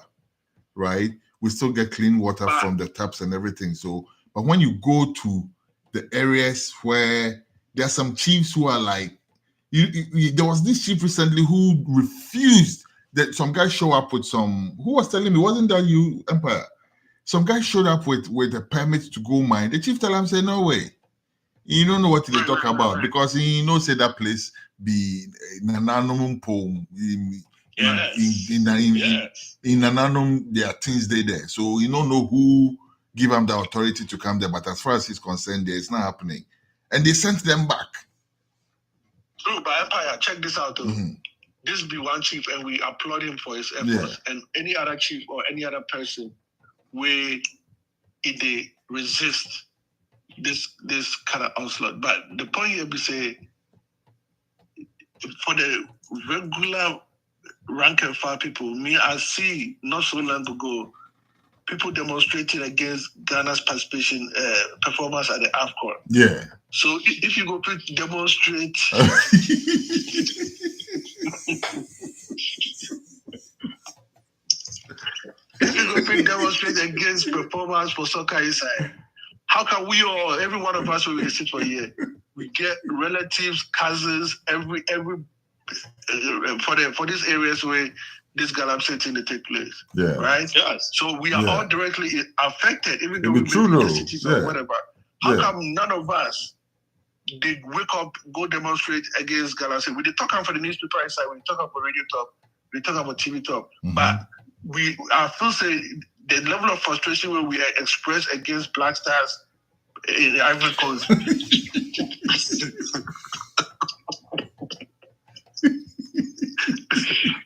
right? We still get clean water from the taps and everything. So, but when you go to the areas where there are some chiefs who are like, there was this chief recently who refused that some guy show up with some, who was telling me, wasn't that you, Empire? Some guy showed up with a permit to go mine. The chief tell him, say, no way. You don't know what they talk about because he knows say that place be Nananum poem. In Nananum, there are things there. So you don't know who give him the authority to come there. But as far as he's concerned, there it's not happening. And they sent them back. True, but Empire, check this out though. This be one chief and we applaud him for his efforts. And any other chief or any other person where they resist this kind of onslaught. But the point here be say for the regular rank and file people, I see not so long ago people demonstrating against Ghana's participation performance at the AFCON. Yeah. So if you go demonstrate if you go demonstrate against performance for soccer inside, how can we all, every one of us will sit for a year? We get relatives, cousins, every for these areas where this galamsey thing take place. Yeah. Right? Yes. So we are all directly affected, even though we live in in the cities or whatever. How come none of us they wake up, go demonstrate against galamsey? We talk about for the newspaper inside, we talk about radio talk, we talk about TV talk, but I feel say the level of frustration where we express against Black Stars in the Ivory Coast.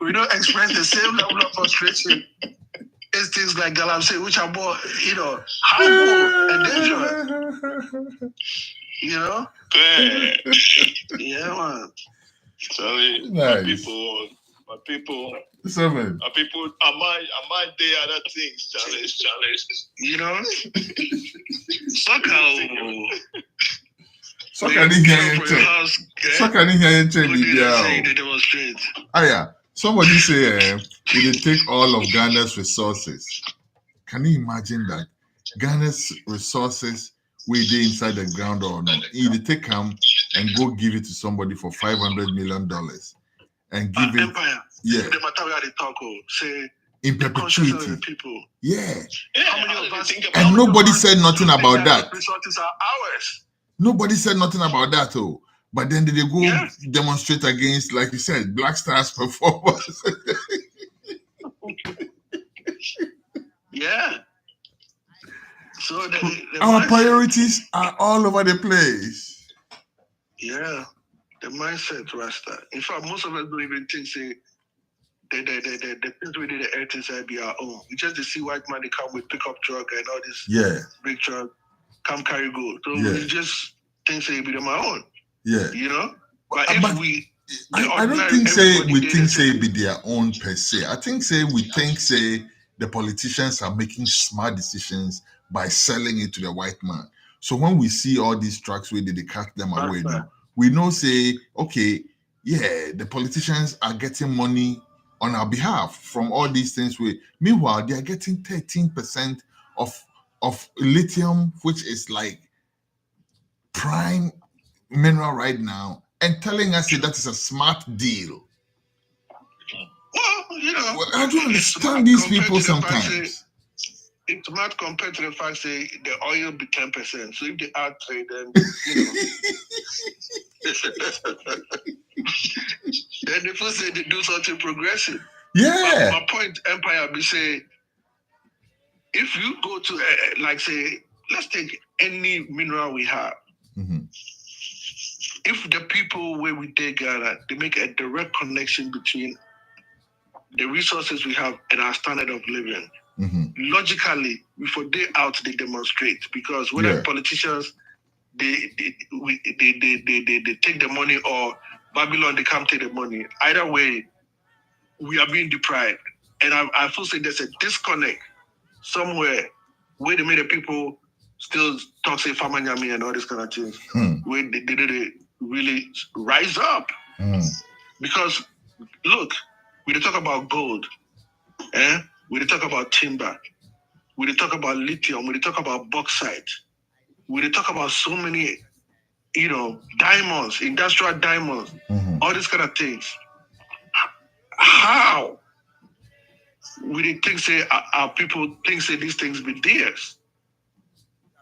We don't express the same level of frustration as things like galamsey, which are more, harmful and dangerous. Man. Yeah, man. Tell you, Nice. people My people, Seven. my people, I might do other things, challenge. You know, soccer. So can you hear you check? So can you hear you check? They demonstrate. Yeah. Somebody say we did take all of Ghana's resources. Can you imagine that? Ghana's resources we did inside the ground or no? You take them and go give it to somebody for $500 million and give it. Empire. Yeah. The material they talk of, say in perpetuity. People. Yeah. How many of us think about? And nobody said nothing about that. Resources are ours. Nobody said nothing about that, oh. But then did they go demonstrate against, like you said, Black Stars performers? Yeah. So our priorities are all over the place. Yeah. The mindset, Rasta. In fact, most of us don't even think, say, the things we did the earth inside be our own. We just see white man, they come with pickup truck and all this big truck, come carry gold. So we just think, say, it be my own. Yeah. You know? But if we... I don't think, say, we think, say, it be their own per se. I think, say, we think, say, the politicians are making smart decisions by selling it to the white man. So when we see all these trucks where they cut them away, we know, say, okay, yeah, the politicians are getting money on our behalf from all these things. Meanwhile, they are getting 13% of lithium, which is like prime mineral right now, and telling us that is a smart deal. Well, you know, I don't understand these people sometimes. It's smart compared to the fact that the oil be 10%. So if they add trade, then then the first say they do something progressive. Yeah. My point, Empire, be say, if you go to like say, let's take any mineral we have. Mm-hmm. If the people where we take Ghana, they make a direct connection between the resources we have and our standard of living. Mm-hmm. Logically, before they out, they demonstrate, because whether politicians they take the money or Babylon they come take the money. Either way, we are being deprived, and I feel say there's a disconnect somewhere where they made the people still talk say Famanyami and all this kind of things. Where they really rise up, because look, we talk about gold, we talk about timber, we talk about lithium, we talk about bauxite, we talk about so many, diamonds, industrial diamonds, all these kind of things. How we think say our people think say these things be theirs?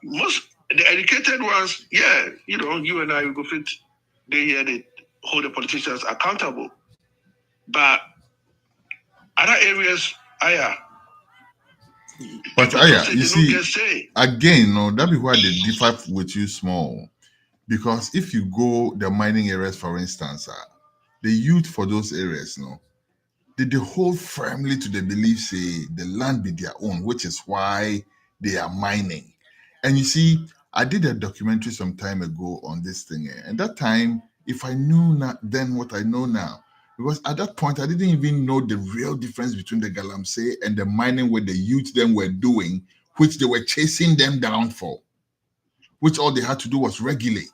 Most the educated ones, you and I will go fit. They hold the politicians accountable, but other areas, But you see, again, no, that be why they differ with you small. Because if you go the mining areas, for instance, the youth for those areas, they hold firmly to the belief, say, the land be their own, which is why they are mining. And you see, I did a documentary some time ago on this thing, and that time, if I knew then what I know now, because at that point, I didn't even know the real difference between the Galamsey and the mining where the youth then were doing, which they were chasing them down for, which all they had to do was regulate,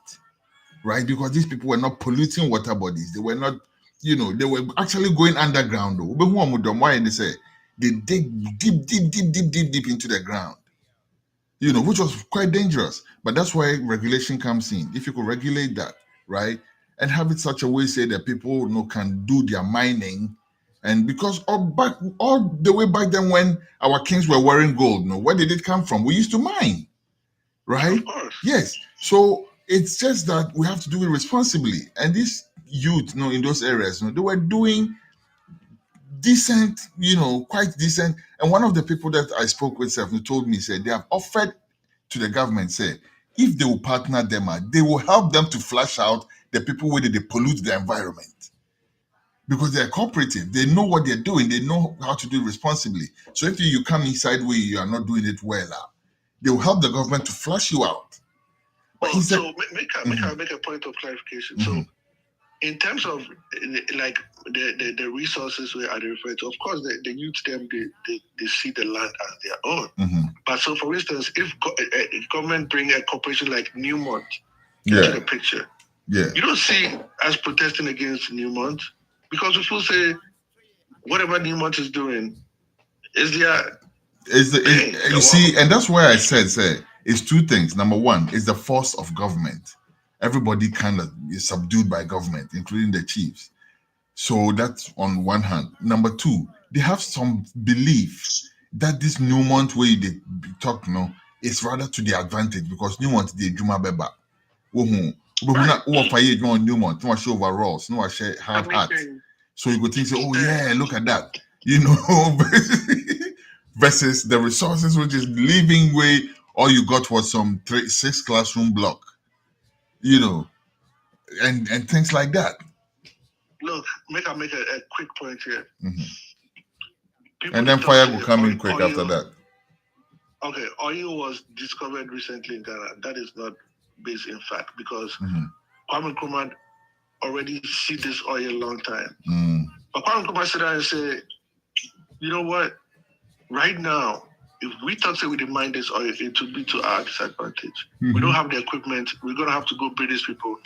right? Because these people were not polluting water bodies. They were not, they were actually going underground. Why they say they dig deep into the ground, which was quite dangerous. But that's why regulation comes in. If you could regulate that, right? And have it such a way, say that people can do their mining, and because all the way back then when our kings were wearing gold, where did it come from? We used to mine, right? Yes. So it's just that we have to do it responsibly. And these youth, in those areas, they were doing decent, quite decent. And one of the people that I spoke with told me, said they have offered to the government, said if they will partner them, they will help them to flush out the people where they pollute the environment, because they're cooperative. They know what they're doing. They know how to do it responsibly. So if you come inside where you are not doing it well, they will help the government to flush you out. But so make a point of clarification. So in terms of like the resources we are referring to, of course, the youth them they see the land as their own. But so, for instance, if government bring a corporation like Newmont into the picture, you don't see us protesting against Newmont because people say whatever Newmont is doing is their. You see, and that's why I said, it's two things. Number one is the force of government. Everybody kind of is subdued by government, including the chiefs. So that's on one hand. Number two, they have some belief that this Newmont way they talk, is rather to their advantage because Newmont the Juma Beba. Newmont, no show overalls, no share hard hat. So you go think, oh yeah, look at that. Versus the resources which is living way, all you got was some 6 classroom block, and things like that. Look, make a quick point here. And then fire will come in quick after that. Okay, oil was discovered recently in Ghana. That is not based in fact because Kwame Nkrumah already see this oil a long time. But Kwame Nkrumah sit down and say, you know what? Right now, if we talk with the mind this oil, it will be to our disadvantage. We don't have the equipment. We're gonna have to go British people.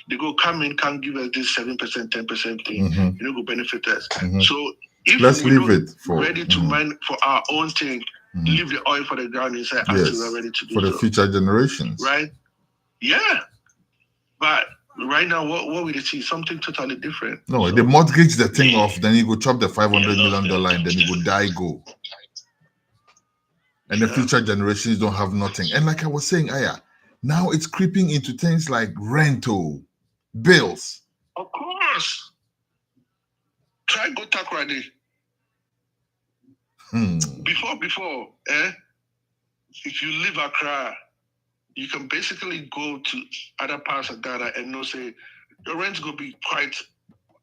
They go come in, can't give us this 7%, 10% thing. You know, go benefit us. So if let's we leave it for ready to mine for our own thing, leave the oil for the ground inside until we're ready to do for the future generations. Right? Yeah. But right now, what will they see? Something totally different. No, they mortgage the thing off, then you go chop the $500 million and then you go go. And the future generations don't have nothing. And like I was saying, now it's creeping into things like rental, bills. Of course. Try go Takoradi. Before, if you live Accra, you can basically go to other parts of Ghana and know say your rent's gonna be quite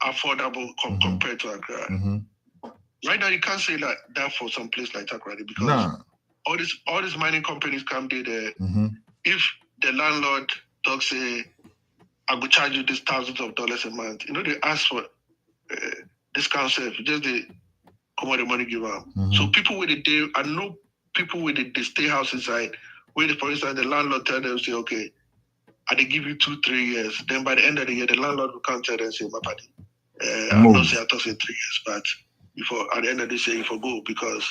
affordable compared to Accra. Right now, you can't say that for some place like Takoradi because all these mining companies come there. If the landlord talks say, I will charge you this thousands of dollars a month, they ask for discount self, just they come out the money give up. So people with I know people with the stay house inside, where for instance the landlord tell them say, okay, I they give you 2-3 years. Then by the end of the year, the landlord will come tell them say, my buddy, I'm not saying I thought say 3 years, but before at the end of this year, you forgo because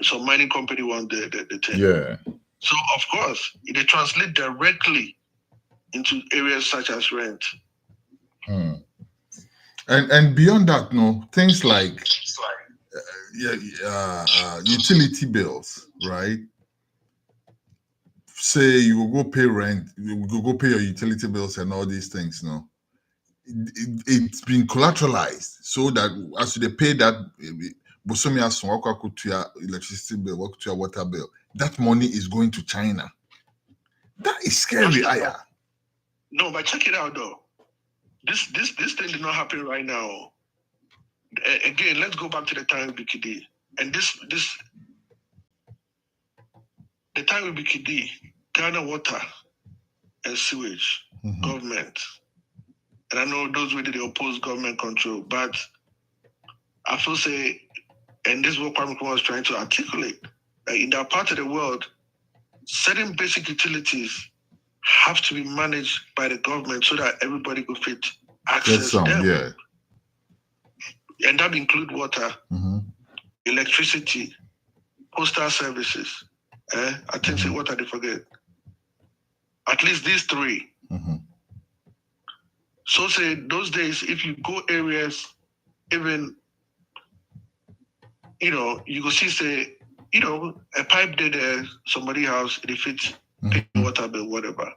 some mining company want the thing. Yeah. So of course, they translate directly into areas such as rent. And beyond that, things like utility bills, right? Say you will go pay rent, you will go pay your utility bills and all these things, it's been collateralized so that as they pay that electricity bill, work to your water bill, that money is going to China. That is scary, Aya. No, but check it out though. This thing did not happen right now. Again, let's go back to the time with BKD. And the time with BKD, Ghana Water and Sewage, government. And I know those with the oppose government control, but I feel say, and this is what Kwame Nkrumah was trying to articulate, that in that part of the world, certain basic utilities have to be managed by the government so that everybody could fit access them. Yeah. And that include water, electricity, postal services. I think say water they forget. At least these three. So say those days, if you go areas, even you go see say, a pipe there, somebody house, they fit pay water bill, whatever.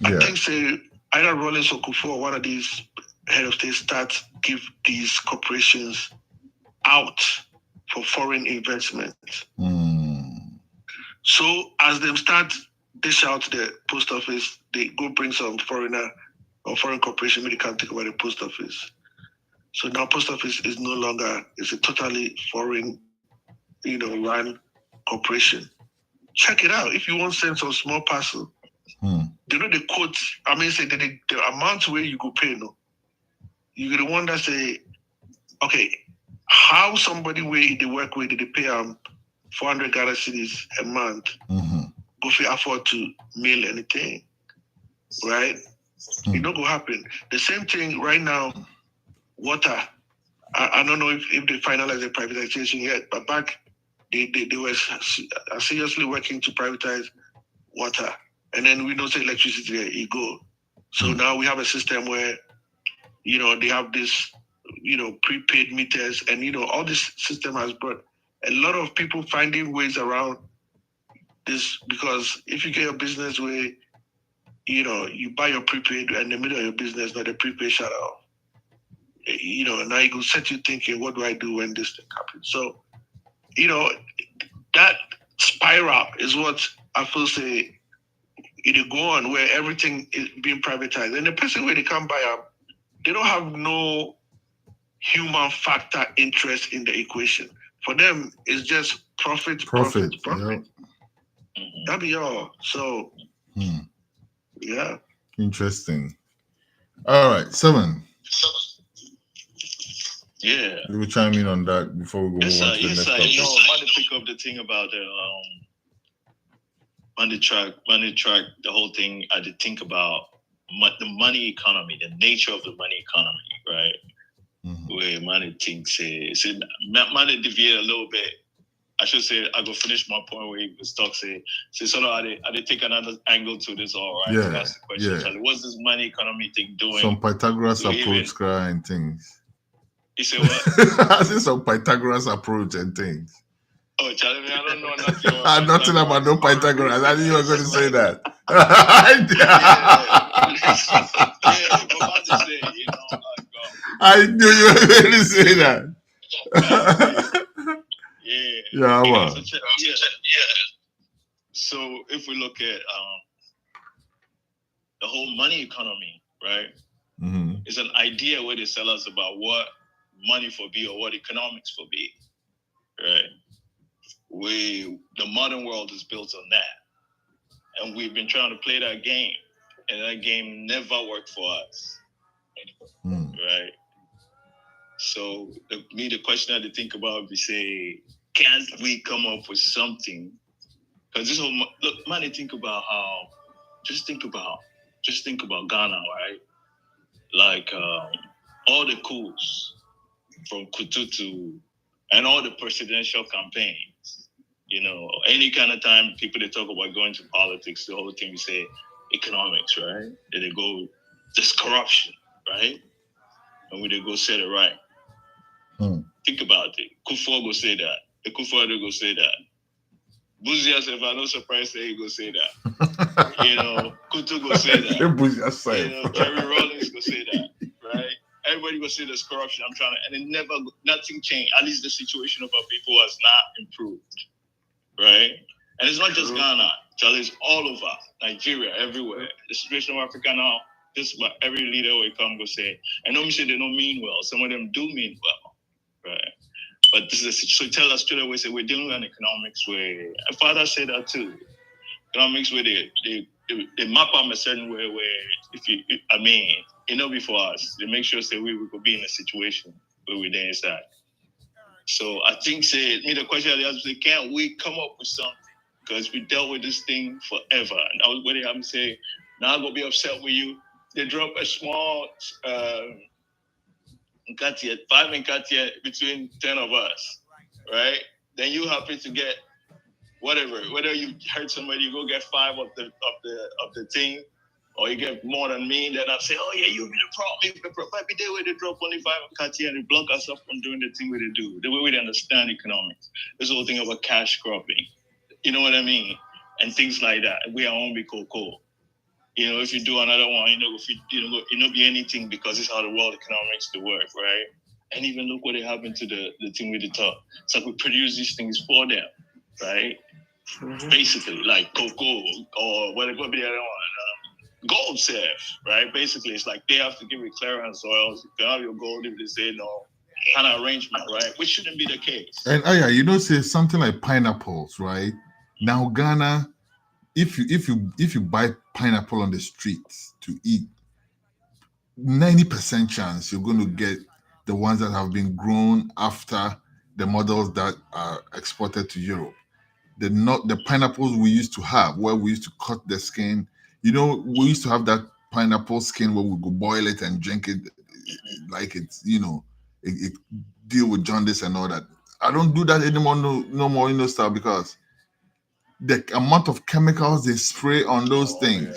I think say either Rollins or Kufu or one of these head of state start give these corporations out for foreign investment. So as them start dish out the post office, they go bring some foreigner or foreign corporation, maybe they can't take over the post office. So now post office is no longer, it's a totally foreign, run corporation. Check it out. If you want to send some small parcel, they know the quote. I mean, say the amount where you go pay, no. You the one that say, okay, how somebody where they work with, they pay 400 Ghana cedis a month, go for afford to mail anything, right? It not go happen. The same thing right now, water. I don't know if they finalize the privatization yet, but back they were seriously working to privatize water. And then we don't say electricity there, it go. So now we have a system where, they have this, prepaid meters, and, all this system has brought a lot of people finding ways around this, because if you get a business where, you buy your prepaid and in the middle of your business, now the prepaid shut off. Now it will set you thinking, what do I do when this thing happens? So, that spiral is what I feel say it go on, where everything is being privatized. And the person where they come by, they don't have no human factor interest in the equation. For them, it's just profit. Yeah. That'd be all. So, yeah. Interesting. All right, 7. Yeah. You will chime in on that before we go on to the next topic. I want to pick up the thing about the money track, the whole thing. I did think about the money economy, the nature of the money economy, right? Where money thinks, money deviate a little bit. I should say, I go finish my point where he was talking, so I did take another angle to this, all right? Yeah, that's the question. Charlie, what's this money economy thing doing? Some Pythagoras approach and things. You say what? I see some Pythagoras approach and things. Oh, Charlie, I don't know nothing about nothing about no Pythagoras. I knew you were going to say that. I'm about to say, I knew you were going to say that. Yeah. So if we look at the whole money economy, right? It's an idea where they tell us about what money for be or what economics for be, right? The modern world is built on that, and we've been trying to play that game, and that game never worked for us, right? So the question I had to think about is say, can't we come up with something? Because this whole money, think about Ghana, right? Like all the coups from Kututu and all the presidential campaigns, any kind of time people they talk about going to politics, the whole thing we say economics, right? Then they go, there's corruption, right? And we they go set it right. Think about it. Kufuor go say that. The Kufuor go say that. Buzia said, I'm not surprised that he go say that. Kutu go say that. Jerry Rawlings go say that, right? Everybody go say there's corruption. And it nothing changed. At least the situation of our people has not improved, right? And it's not just Ghana. Charlie, it's all over Nigeria, everywhere. The situation of Africa now, just about every leader will come go say, and no me say they don't mean well. Some of them do mean well, right? But this is so tell us straight away, say we're dealing with an economics where my father said that too. Economics where they map them a certain way where before us, they make sure say we could be in a situation where we're there inside. So I think the question I ask is, can't we come up with something? Because we dealt with this thing forever. And I was waiting to say, now I'm gonna be upset with you. They drop a small 5 Nkatia between 10 of us, right? Then you happen to get whether you hurt somebody, you go get 5 of the thing, or you get more than me. Then I say, oh yeah, you be the problem. But be there where they drop only 5 Nkatia and they block us up from doing the thing where they do. The way we understand economics, this whole thing about cash cropping, you know what I mean, and things like that. We are on be cool. If you do another one, if you be anything, because it's how the world economics to work, right? And even look what happened to the thing with the top. It's like we produce these things for them, right? Basically, like cocoa or whatever the other one, gold safe, right? Basically, it's like they have to give you clearance, or else you can have your gold if they say no. Kind of arrangement, right? Which shouldn't be the case. And say something like pineapples, right? Now Ghana, if you buy pineapple on the streets to eat, 90% chance you're going to get the ones that have been grown after the models that are exported to Europe. The pineapples we used to have, where we used to cut the skin. We used to have that pineapple skin where we go boil it and drink it like it's it deal with jaundice and all that. I don't do that anymore, no more style, because the amount of chemicals they spray on those things,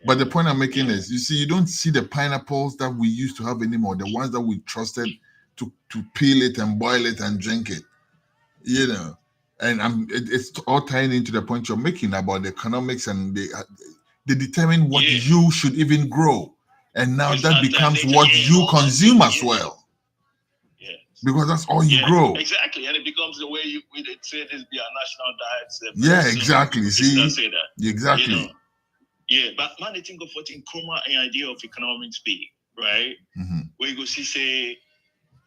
But the point I'm making is, you see, you don't see the pineapples that we used to have anymore, the ones that we trusted to peel it and boil it and drink it, And it's all tying into the point you're making about the economics, and they determine what you should even grow. And now that becomes what you consume as well. Because that's all you grow. Exactly. And it becomes the way we say this be our national diets. Exactly. See? Say that. Exactly. But man, they think of what in Chroma an idea of economics be, right? Mm-hmm. Where you go say,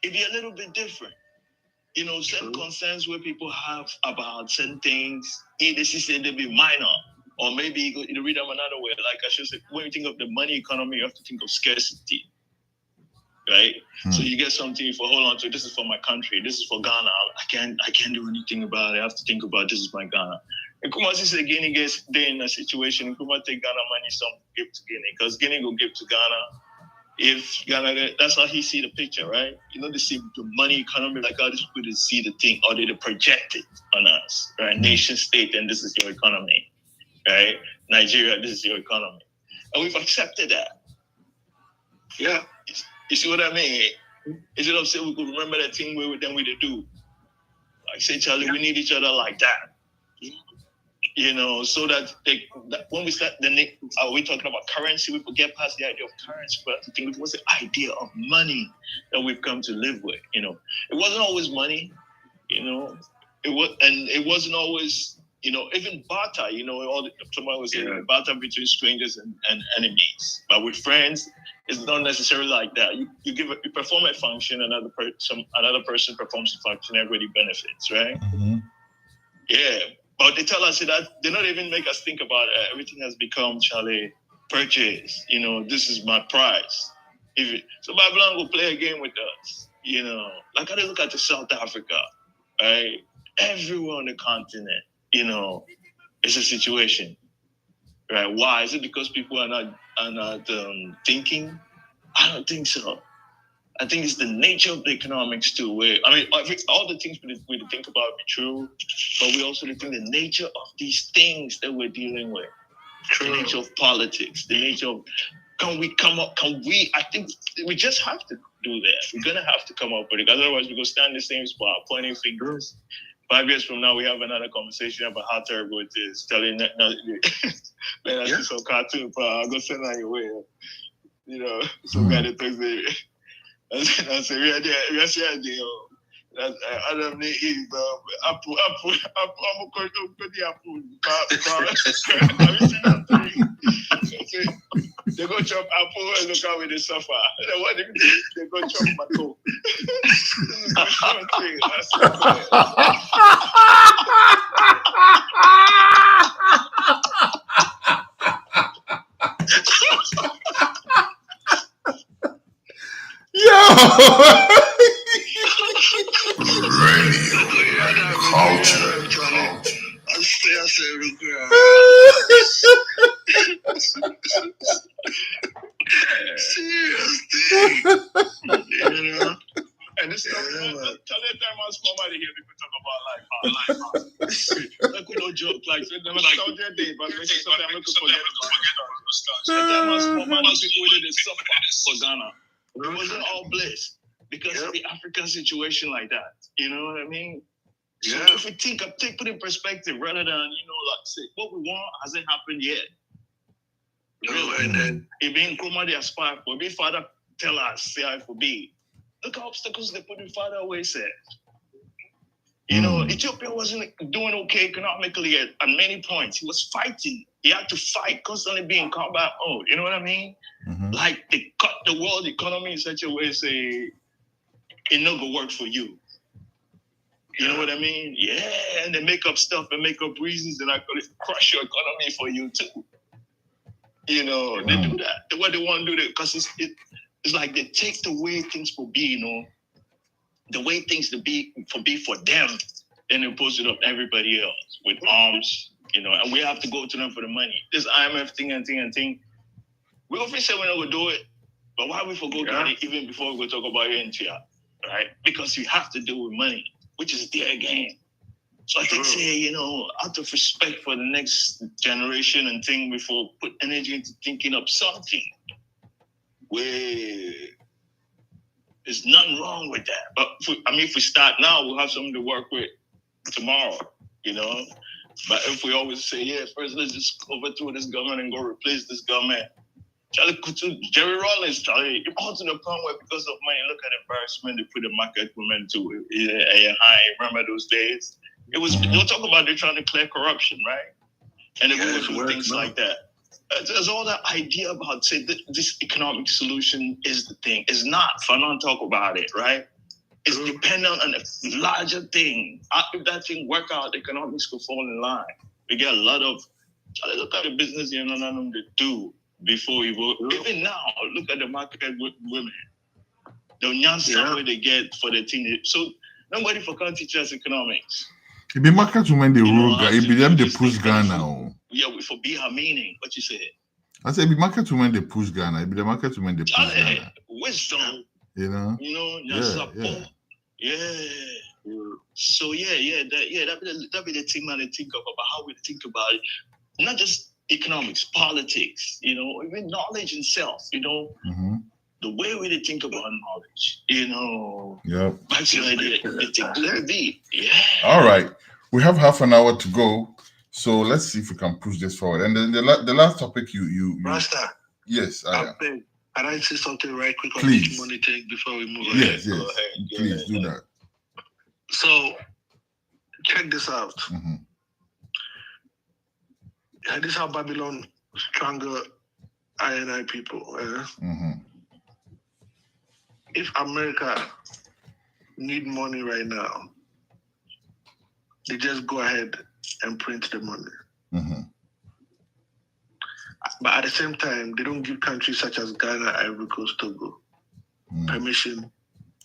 it be a little bit different. Certain concerns where people have about certain things, either say they be minor, or maybe you read them another way. Like I should say, when you think of the money economy, you have to think of scarcity. Right? So you get something for hold on to. This is for my country. This is for Ghana. I can't do anything about it. I have to think about this is my Ghana. And Kuma says Guinea gets there in a situation. And Kuma take Ghana money, some give to Guinea, because Guinea will give to Ghana. If Ghana, that's how he see the picture, right? They see the money economy like how these people see the thing, or they project it on us, right? Nation state, and this is your economy, right? Nigeria, this is your economy, and we've accepted that. Yeah. You see what I mean? Instead of saying we could remember that thing where we do. Like say, Charlie, we need each other like that. So that when we start, are we talking about currency? We forget past the idea of currency, but I think it was the idea of money that we've come to live with. It wasn't always money, it wasn't always, even barter, somebody was saying barter between strangers and enemies. But with friends, it's not necessarily like that. You perform a function, another person performs a function, everybody benefits, right? Mm-hmm. Yeah. But they tell us that they don't even make us think about it. Everything has become, Charlie, purchase. This is my price. So Babylon will play a game with us. Like how they look at the South Africa, right? Everywhere on the continent, it's a situation, right? Why? Is it because people are not thinking? I don't think so. I think it's the nature of the economics too. Where all the things we think about be true, but we also think the nature of these things that we're dealing with. True. The nature of politics, the nature of I think we just have to do that. We're gonna have to come up with it, because otherwise we're gonna stand in the same spot pointing fingers. 5 years from now, we have another conversation about how terrible it is. Telling that, man, that's just so cartoon, but I'll go send that your way. Some guy that thinks they. I said, we are there. Adam ne Eve, Apple. I'm going to put the Apple. Have you seen that thing? They go chop apple and look how they suffer. What they go chop my toe. This is the short thing. Serious thing. And this is tell them time I small money here people talk about life. Like we don't joke, like don't get day, but sometimes I forget about it. Small money people did suffer for Ghana. It wasn't all bliss because of the African situation like that. You know what I mean? So if we put in perspective rather than, like say what we want hasn't happened yet. And it being Kroma they aspire for, be father tell us, say I for be. Look how obstacles they put in father away said. Ethiopia wasn't doing okay economically at many points. He was fighting. He had to fight, constantly being combat mode. You know what I mean? Mm-hmm. Like they cut the world economy in such a way, say it no go work for you. You know what I mean? Yeah, and they make up stuff and make up reasons and I could crush your economy for you too. You know, they do that. What they want to do, because it's like they take the way things will be, you know, the way things to be for them, then they post it up everybody else with arms, you know, and we have to go to them for the money. This IMF thing. We often say we're not gonna do it, but why we forgo get it even before we go talk about it in Chia, right? Because you have to do with money, which is their game. So I think say, you know, out of respect for the next generation and thing, before put energy into thinking of something where there's nothing wrong with that. But if we start now, we'll have something to work with tomorrow, you know. But if we always say, yeah, first let's just overthrow this government and go replace this government. Jerry Rollins, Charlie, it all to the point where because of money, look at the embarrassment they put the market women to a high. Remember those days? It was, don't talk about they're trying to clear corruption, right? And they would do things like that. There's all that idea about, say, this economic solution is the thing. It's not. If I don't talk about it, right? It's dependent on a larger thing. If that thing work out, the economics could fall in line. We get a lot of, look at the business you know nothing to do before we vote. Even now, look at the market with women. The nyansa they get for the thing. So nobody for can't teach us economics. It be market women the rule guy. It be them they push Ghana. Yeah, we for be her meaning. What you say? I say it be market women they push Ghana. It be the market women they push Ghana. Wisdom. You know? Yeah. So that be the thing man they think of about how we think about it. Not just economics, politics, you know, even knowledge itself, you know. The way we think about knowledge, you know. Yeah. That's the idea. Let it be. Yeah. All right. We have half an hour to go. So let's see if we can push this forward. And then the last topic you Rasta. Yes, Can I say something right quick on Please. this money thing before we move on? Yes. Please do that. So check this out. This is how Babylon strangle I people. If America need money right now, they just go ahead and print the money. But at the same time, they don't give countries such as Ghana, Ivory Coast, Togo permission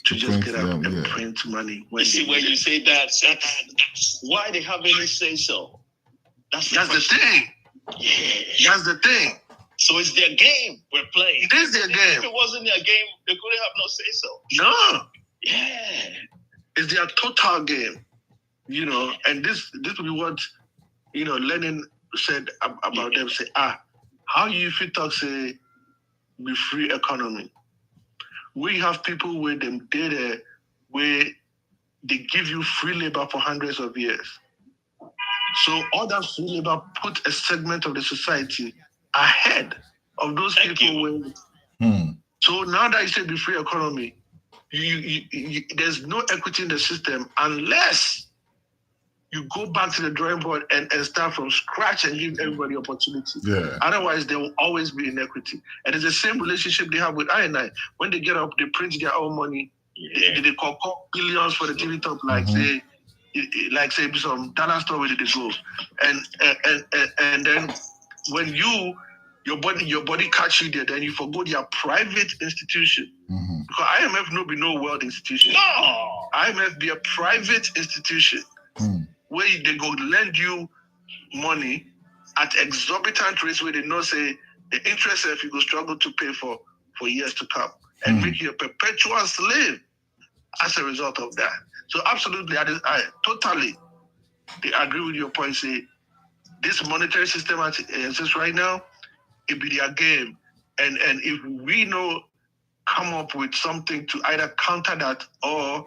to just get up and print money. You see, when you say that's why they have any say so. That's the thing. Yeah. That's the thing. So it's their game we're playing. It is their game. If it wasn't their game, they couldn't have no say so. No. Yeah. It's their total game. You know, and this will be what, you know, Lenin said about them. Say, how you fit talk say be free economy. We have people where them data where they give you free labor for hundreds of years. So all that free labor put a segment of the society ahead of those people. So now that you say be free economy, you there's no equity in the system unless you go back to the drawing board and start from scratch and give everybody opportunity. Yeah. Otherwise, there will always be inequity. And it's the same relationship they have with I&I. When they get up, they print their own money. Yeah. They call billions for the TV top, like say some dollar store where they go. And then when your body catch you there, then you forgo their private institution. Because IMF no be no world institution. No. IMF be a private institution. Where they go lend you money at exorbitant rates where they know say the interest if you go struggle to pay for years to come and make you a perpetual slave as a result of that. So absolutely, I totally agree with your point. Say this monetary system as it exists right now, it be their game, and if we know come up with something to either counter that or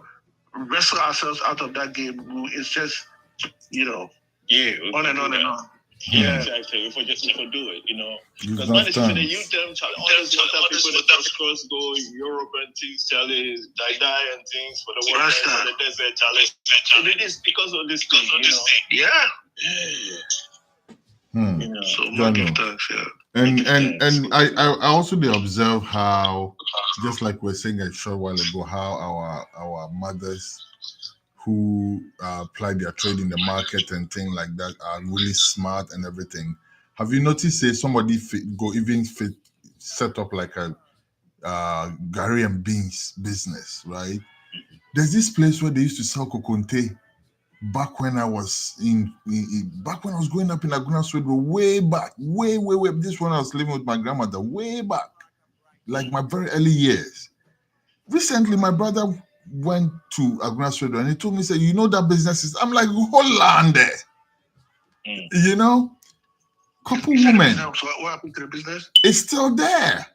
wrestle ourselves out of that game, it's just, you know, on and on and on. Yeah, exactly. If we do it, you know, because when it's to the youth, them, all those people that cross go Europe and things, Charlie, die and things for the world, for the desert, Charlie. It is because of this thing, you know. Yeah. You know, so much thanks, yeah. And I also did observe how, just like we were saying a short while ago, how our mothers who apply their trade in the market and things like that are really smart and everything. Have you noticed, say, somebody set up like a Gary and beans business, right? There's this place where they used to sell kokonte back when I was back when I was growing up in Aguna Street, way back, way. This one I was living with my grandmother, way back, like my very early years. Recently, my brother went to Aguna Street and he told me, "Say, you know that business is." I'm like, "Hold on there, you know." Couple women. So what happened to the business? It's still there.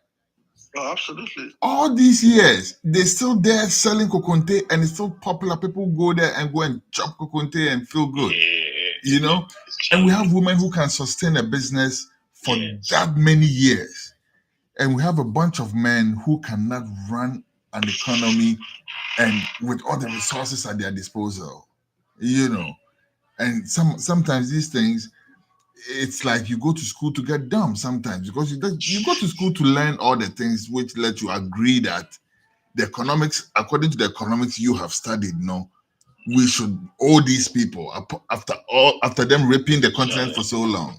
Oh, absolutely. All these years, they're still there selling kokonte, and it's still popular. People go there and go and chop kokonte and feel good, you know. And we have women who can sustain a business for that many years, and we have a bunch of men who cannot run an economy and with all the resources at their disposal, you know. And sometimes these things, it's like you go to school to get dumb sometimes, because you go to school to learn all the things which let you agree that the economics, according to the economics you have studied, we should owe these people after them raping the continent for so long.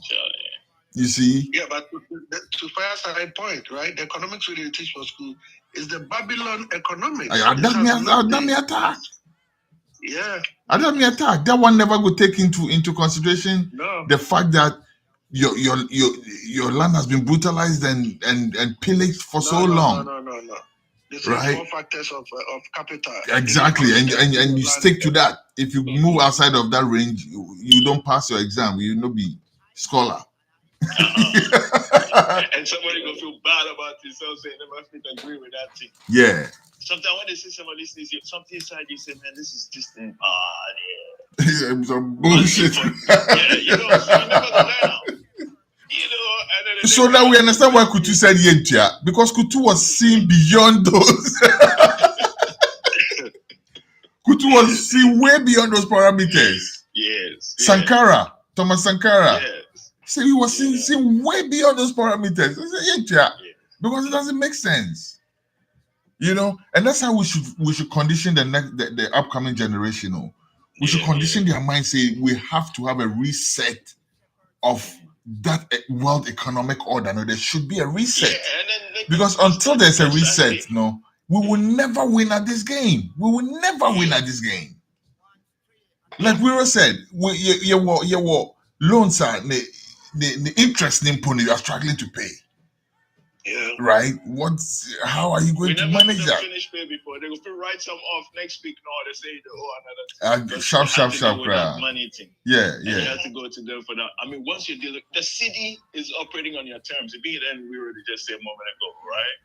You see? Yeah, but to FyahSide point, right? The economics we teach for school is the Babylon economics. Attack. Yeah. Attack. That one never go take into consideration the fact that your land has been brutalized and pillaged for so long. No. This right? is 4 factors of capital. Exactly, and you stick to that. If you move outside of that range, you don't pass your exam. You not be scholar. And somebody gonna feel bad about yourself saying they must agree with that thing. Yeah. Sometimes when they see somebody says something inside, you say, "Man, this is just an some bullshit." Yeah, you know, so you never gonna learn. You know, and so now we understand why Kutu said Yentia, because Kutu was seeing beyond those. Kutu was seeing way beyond those parameters. Yes. Thomas Sankara. Yes. So he was seeing way beyond those parameters. I said, Yentia, because it doesn't make sense. You know, and that's how we should condition the upcoming generation. We should condition their mind, say we have to have a reset of that world economic order. No, there should be a reset. Because until there's a reset, we will never win at this game. We will never win at this game. Like Weero said, your loans are the interest you are struggling to pay. Yeah. Right? How are you going to manage that? Finish pay before they will write some off next week. No, they say another sharp money thing. Yeah. You have to go to them for that. I mean, once you deal, the city is operating on your terms. Be then we already just said a moment ago, right?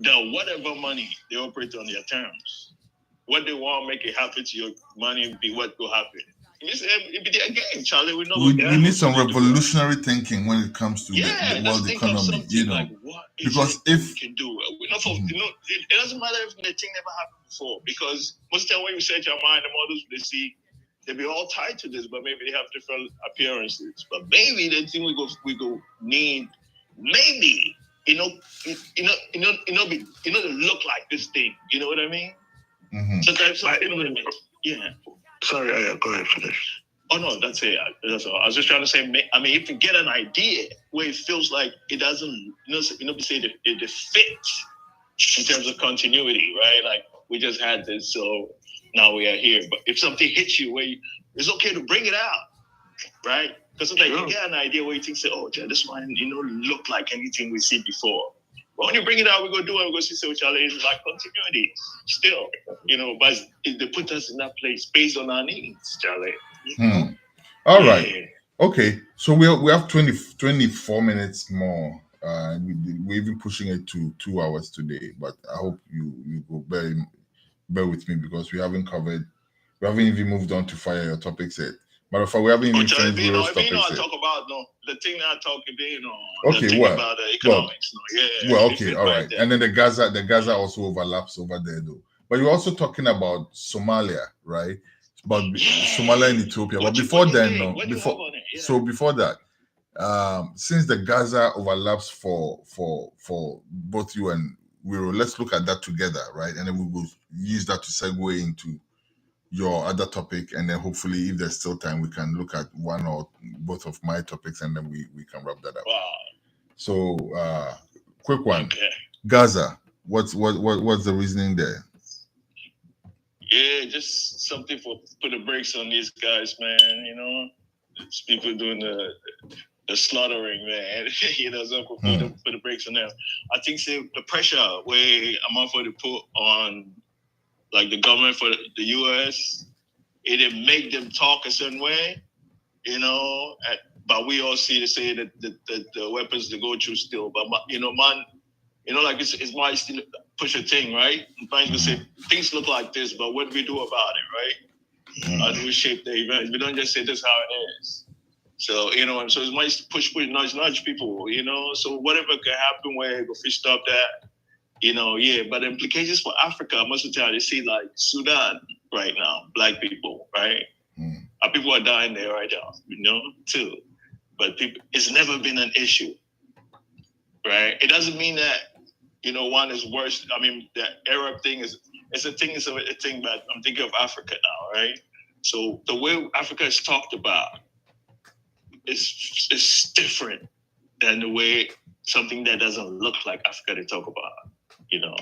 The whatever money they operate on their terms. What they want to make it happen to your money be what will happen. It be their game, Charlie. We need some revolutionary thinking when it comes to the world economy. Like, what because if we can do, it doesn't matter if the thing never happened before. Because most of the time when you set your mind, the models they see, they be all tied to this, but maybe they have different appearances. But maybe the thing we go need, maybe to look like this thing. You know what I mean? Mm-hmm. Sometimes Sorry, go ahead, finish. Oh no, that's it. That's all. I was just trying to say. I mean, if you get an idea where it feels like it doesn't, say it fits in terms of continuity, right? Like we just had this, so now we are here. But if something hits you, it's okay to bring it out, right? Because sometimes you get an idea where you think, this one, look like anything we see before. But when you bring it out, we go do it. We go see which is like continuity still, but they put us in that place based on our needs, Charlie. All right. Okay. So we have 24 minutes more. We're even pushing it to 2 hours today. But I hope you go bear with me because we haven't even moved on to fire your topics yet. Matter of fact, we haven't even finished Weero's topics yet. Talk about the thing that I talk about the economics. All right. And then the Gaza also overlaps over there though. But you're also talking about Somalia, right? About Somalia and Ethiopia. But before that, since the Gaza overlaps for both you and Weero, let's look at that together, right? And then we will use that to segue into your other topic, and then hopefully, if there's still time, we can look at one or both of my topics, and then we can wrap that up. Wow. So, quick one. Okay. Gaza. What's the reasoning there? Yeah, just something for put the brakes on these guys, man. You know, it's people doing the slaughtering, man. You know, so put the brakes on them. I think the pressure where I'm on for the put on, like the government for the U.S. It make them talk a certain way, you know. But we all see say that the weapons they go through still. But you know, man, you know, like it's my still push a thing, right? Sometimes we say things look like this, but what do we do about it, right? How do we shape the events? We don't just say this how it is. So you know, so it's my push, nudge people, you know. So whatever can happen, where go fish stop that, you know, yeah. But the implications for Africa, most of the time, they see like Sudan right now, black people, right? People are dying there right now, you know, too. But it's never been an issue, right? It doesn't mean that, you know, one is worse. I mean, the Arab thing it's a thing, but I'm thinking of Africa now, right? So the way Africa is talked about is different than the way something that doesn't look like Africa they talk about, you know.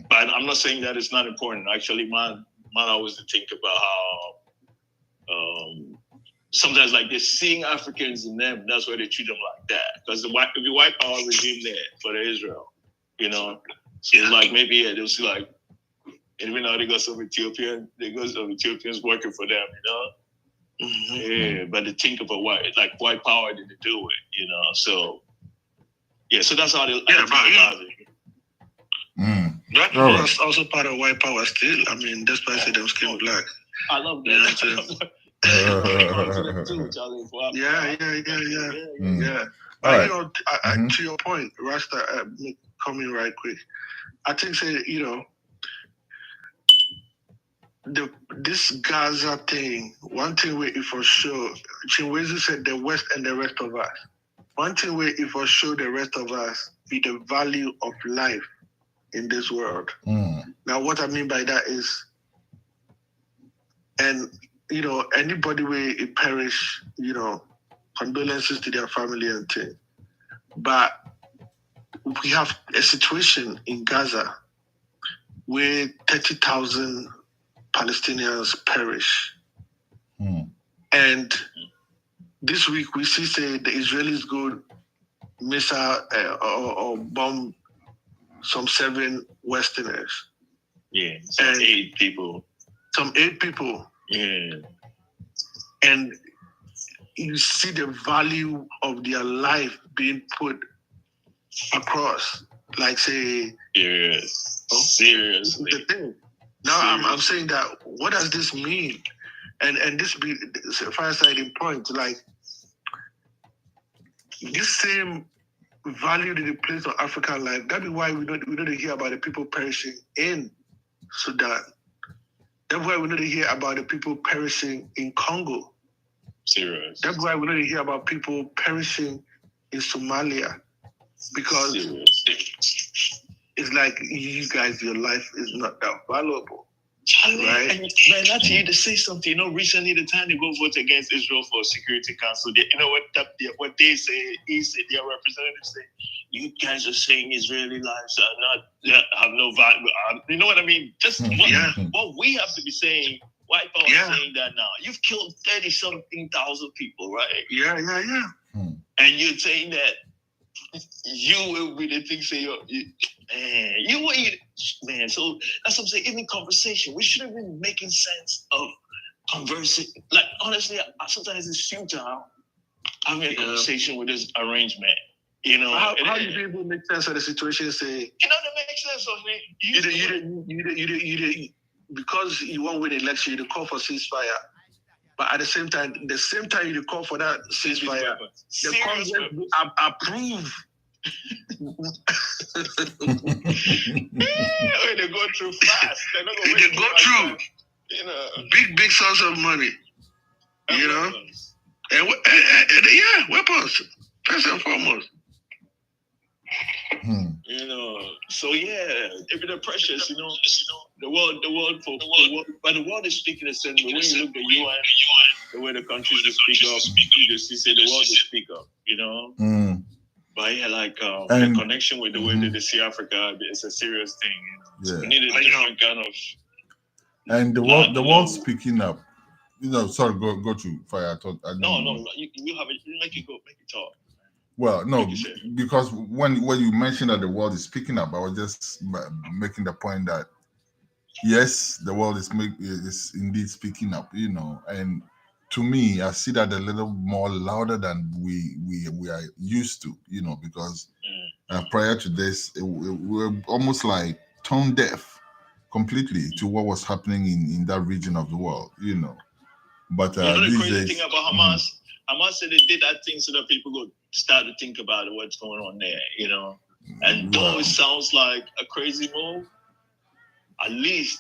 But I'm not saying that it's not important. Actually, man always think about how sometimes like they're seeing Africans in them. That's why they treat them like that. Because the white power regime there for Israel, you know. So it's like maybe they'll see like, even now they got some Ethiopians working for them, you know. Yeah, but they think of white power didn't do it, you know. So yeah, so that's how they think about it. Black people is also part of white power still. I mean, despite say them skin black. I love that. Yeah. But you know, to your point, Rasta, coming right quick. I think say, you know, this Gaza thing, one thing we for sure, Chinwezi said the West and the rest of us. One thing we for sure the rest of us be the value of life in this world. Now, what I mean by that is, and you know, anybody where it perish, you know, condolences to their family and thing. But we have a situation in Gaza where 30,000 Palestinians perish. And this week we see say the Israelis go missile or bomb some 7 Westerners. Yeah, some 8 people. Yeah. And you see the value of their life being put across. Like say, seriously. The thing. Now I'm saying that what does this mean? And this be FyahSide in point, like this same value that they place on African life. That be why we don't hear about the people perishing in Sudan. That's why we don't hear about the people perishing in Congo. Serious. That's why we don't hear about people perishing in Somalia. Because it's like you guys, your life is not that valuable. Charlie, right? And man, not to you to say something. You know, recently the time they go vote against Israel for Security Council, you know what they say? He said their representatives say, "You guys are saying Israeli lives are not have no value." You know what I mean? Just what we have to be saying. White power saying that now. You've killed 30-something thousand people, right? Yeah. And you're saying that you will be the thing say man. So that's what I'm saying. Even conversation, we should have been making sense of conversing. Like honestly, sometimes it's futile having a conversation with this arrangement. You know, how do people make sense of the situation? Say, you know, that makes sense of me. You because you won't win election, you call for ceasefire. But at the same time, you call for that ceasefire. The Congress approve. They go through fast. They go through. You know, big sums of money. You know, and weapons first and foremost. You know, so yeah, even the pressures, you know, the world, but the world is speaking the same way. When you look at the UN, the way the countries will speak up, you just see the world will speak up, you know. But yeah, like the connection with the way that they see Africa is a serious thing. You know? So we need a different kind of. And the world speaking up. You know, sorry, go to Fire. I thought No, you have it. You make it go, make it talk. Well, no, because when you mentioned that the world is speaking up, I was just making the point that yes, the world is indeed speaking up, you know, and to me, I see that a little more louder than we are used to, you know, because prior to this, we were almost like tone deaf completely to what was happening in that region of the world, you know. But you know the these crazy days, thing about Hamas, Hamas said they did that thing so that people would start to think about what's going on there, you know. And though it sounds like a crazy move, at least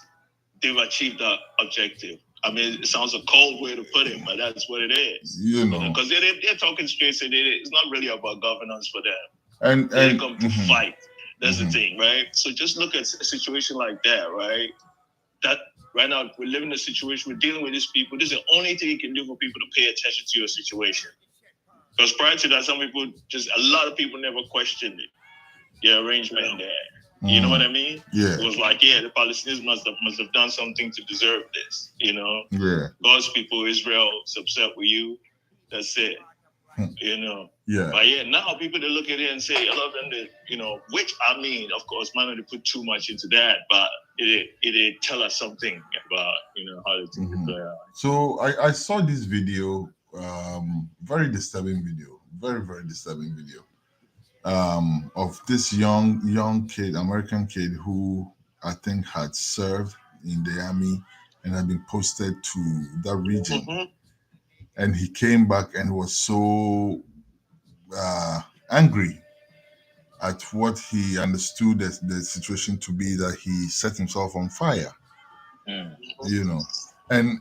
they've achieved that objective. I mean, it sounds a cold way to put it, but that's what it is. You know, because they're talking straight, so it's not really about governance for them. And they come to fight. That's the thing, right? So just look at a situation like that, right? That right now we're living in a situation, we're dealing with these people. This is the only thing you can do for people to pay attention to your situation. Because prior to that, a lot of people never questioned it. Your arrangement there. You know what I mean? Yeah. It was like, the Palestinians must have done something to deserve this, you know? Yeah. God's people, Israel, is upset with you. That's it. You know? Yeah. But now people they look at it and say, I love them, that, you know, which I mean, of course, might not put too much into that, but it tell us something about, you know, how the things play out. So I saw this video, very disturbing video, very, very disturbing video. Of this young kid, American kid, who I think had served in the army and had been posted to that region, and he came back and was so angry at what he understood as the situation to be that he set himself on fire. You know, and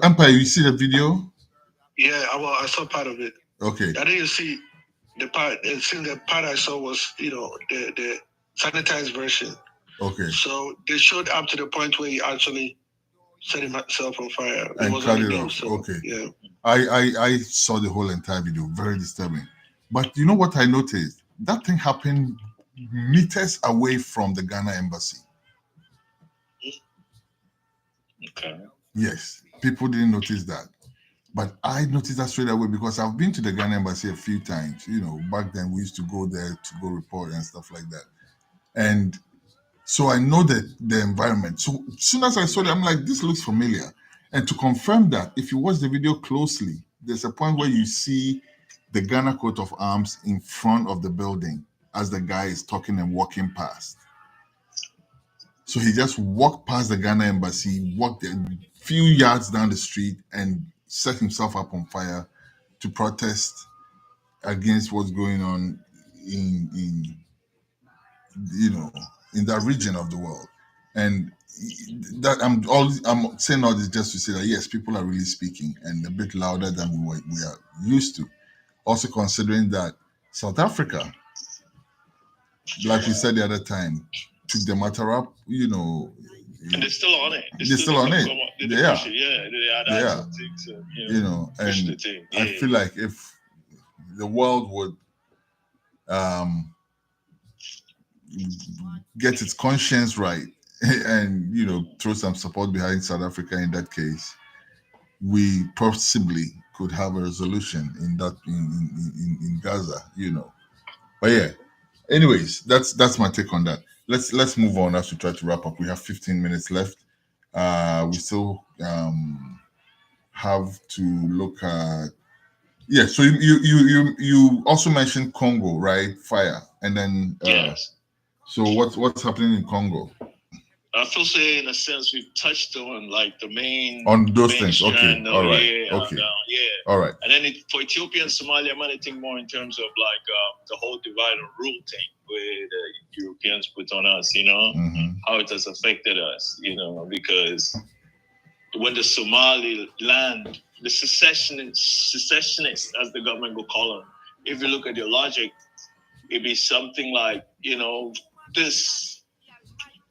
Empire, you see the video? Yeah, I saw part of it. Okay. I didn't see the part. The part I saw was, you know, the sanitized version. Okay. So they showed up to the point where he actually set himself on fire. And cut it off. So, okay. Yeah. I saw the whole entire video. Very disturbing. But you know what I noticed? That thing happened meters away from the Ghana embassy. Okay. Yes. People didn't notice that. But I noticed that straight away because I've been to the Ghana embassy a few times. You know, back then we used to go there to go report and stuff like that. And so I know the environment. So as soon as I saw it, I'm like, this looks familiar. And to confirm that, if you watch the video closely, there's a point where you see the Ghana coat of arms in front of the building as the guy is talking and walking past. So he just walked past the Ghana embassy, walked a few yards down the street and set himself up on fire to protest against what's going on in that region of the world. And that I'm saying all this just to say that yes, people are really speaking and a bit louder than we are used to. Also considering that South Africa, like we said the other time, took the matter up, you know. And they're still on it. They're still on it. They are. You know, and I feel like if the world would get its conscience right and, you know, throw some support behind South Africa in that case, we possibly could have a resolution in that in Gaza, you know. But yeah, anyways, that's my take on that. Let's move on as we try to wrap up. We have 15 minutes left. We still have to look at so you also mentioned Congo, right? Fire, and then yes. So what's happening in Congo? I feel say in a sense we've touched on like the main on those main things. Okay, all right. Okay, all right. And then for Ethiopia and Somalia, I'm gonna think more in terms of like the whole divide and rule thing where the Europeans put on us. You know how it has affected us. You know because when the Somaliland, the secessionists, as the government will call them, if you look at their logic, it'd be something like,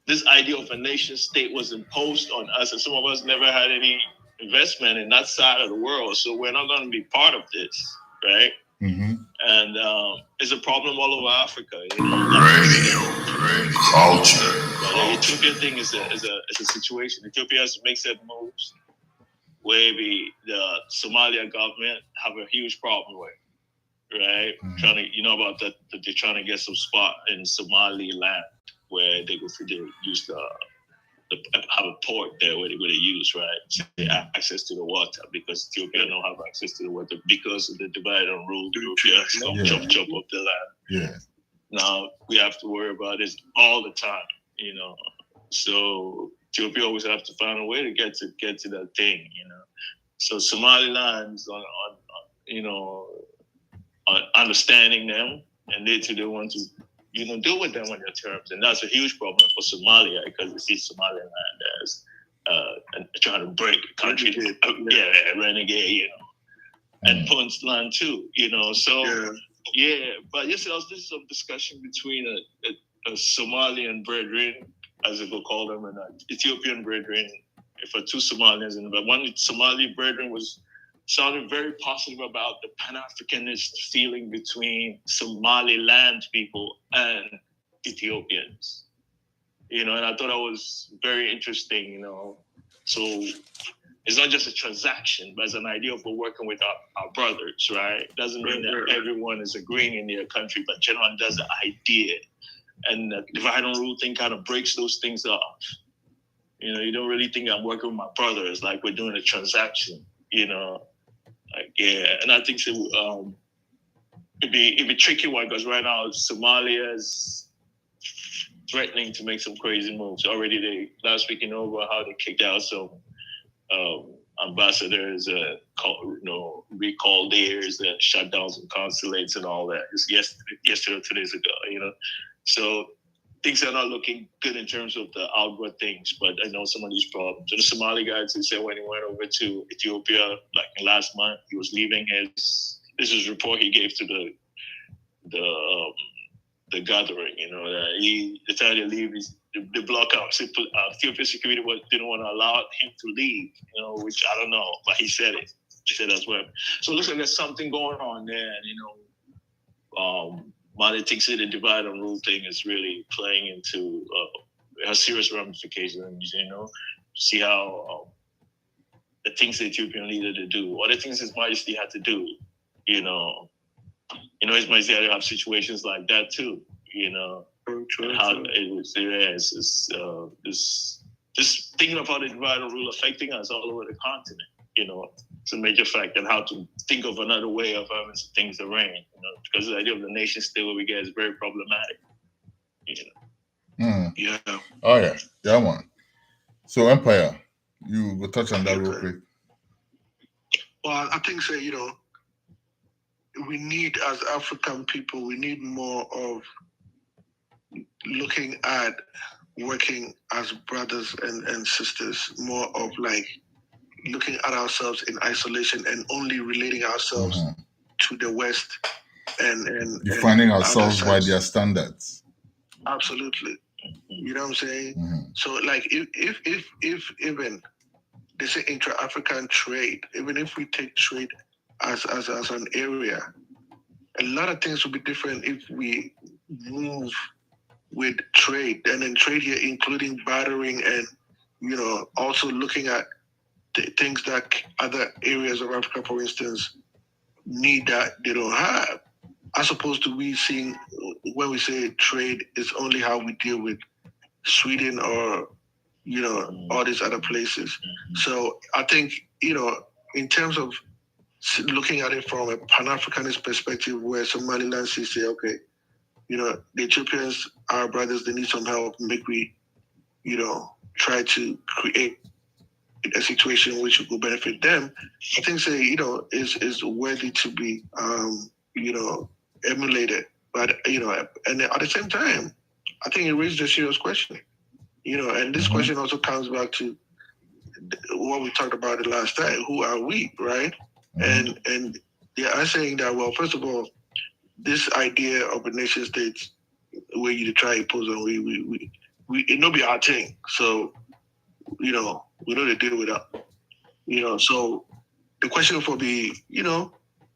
this idea of a nation state was imposed on us, and some of us never had any investment in that side of the world, so we're not going to be part of this, right? Mm-hmm. And it's a problem all over Africa. Radio culture. But the Ethiopian thing is a situation. Ethiopia has to make certain moves where the Somalia government have a huge problem with, right? Mm-hmm. Trying to, about that they're trying to get some spot in Somaliland where they go use have a port there where they use, right? So they have access to the water because Ethiopia don't have access to the water because of the divide and rule. Ethiopia chop up the land. Yeah. Now we have to worry about this all the time, So Ethiopia always have to find a way to get to that thing, So Somaliland is on understanding them, and they want to deal with them on their terms, and that's a huge problem for Somalia because they see Somaliland as trying to break the country, renegade, and Puntland too, So but yesterday this is a discussion between a Somalian brethren, as they will call them, and an Ethiopian brethren, for two Somalians, and one Somali brethren was sounded very positive about the Pan-Africanist feeling between Somaliland people and Ethiopians. And I thought that was very interesting, So it's not just a transaction, but it's an idea of we're working with our brothers, right? Doesn't mean that everyone is agreeing in their country, but generally does the idea. And the divide and rule thing kind of breaks those things off. You don't really think I'm working with my brothers like we're doing a transaction, and I think so. It'd be a tricky one because right now Somalia is threatening to make some crazy moves. Already, last week over how they kicked out some ambassadors, recalled theirs, shut down some consulates and all that. It's yesterday or 2 days ago, So things are not looking good in terms of the outward things, but I know some of these problems. And the Somali guys, they said when he went over to Ethiopia, like last month, he was leaving this is a report he gave to the gathering, that he decided to leave the block out. Ethiopia security didn't want to allow him to leave, which I don't know, but he said it. He said that's what. So it looks like there's something going on there, and Mali thinks that the divide and rule thing is really playing into has serious ramifications, see how the things the Ethiopian leader to do, or the things His Majesty had to do, His Majesty had to have situations like that too, and how it was, it's just thinking about the divide and rule affecting us all over the continent, it's a major fact, and how to think of another way of having things arranged, because the idea of the nation state where we get is very problematic, Yeah. Oh yeah, man. So Empire, you will touch on that real quick. Well, I think we need, as African people, we need more of looking at working as brothers and sisters, more of like looking at ourselves in isolation and only relating ourselves to the West and defining ourselves by their standards. Absolutely. You know what I'm saying? Mm-hmm. So like if even they say intra-African trade, even if we take trade as an area, a lot of things will be different if we move with trade, and then trade here including bartering and also looking at the things that other areas of Africa, for instance, need that they don't have, as opposed to we seeing when we say trade is only how we deal with Sweden or all these other places. So I think in terms of looking at it from a Pan-Africanist perspective, where Somaliland says, okay, the Ethiopians, our brothers, they need some help. Make we, try to create a situation which will benefit them. I think is worthy to be emulated. But and at the same time, I think it raises a serious question. And this question also comes back to what we talked about the last time. Who are we, right? And they are saying that, well, first of all, this idea of a nation state where you try impose on we it no be our thing. So we know to deal with that. So the question for be,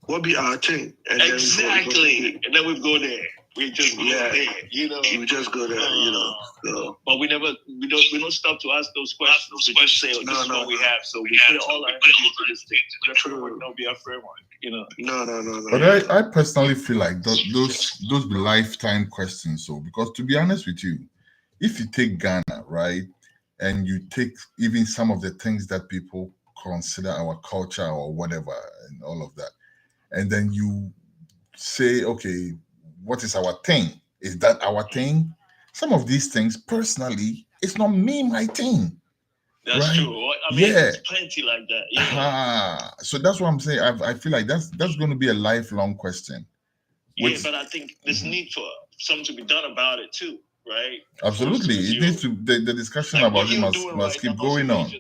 what be our thing? And exactly. And then we go there. We just go there, We just go there, So. But we don't stop to ask those questions. We just say, this is what we have. So we put all our energy into this thing. Don't be afraid one, No. But I personally feel like those be lifetime questions. So because to be honest with you, if you take Ghana, right, and you take even some of the things that people consider our culture or whatever and all of that, and then you say, okay, what is our thing? Is that our thing? Some of these things, personally, it's not my thing. That's right? true. I mean, there's plenty like that. Yeah. So that's what I'm saying. I feel like that's going to be a lifelong question. Yeah, but I think there's need for something to be done about it too, right? Absolutely, it needs to. The discussion like about it must keep going on.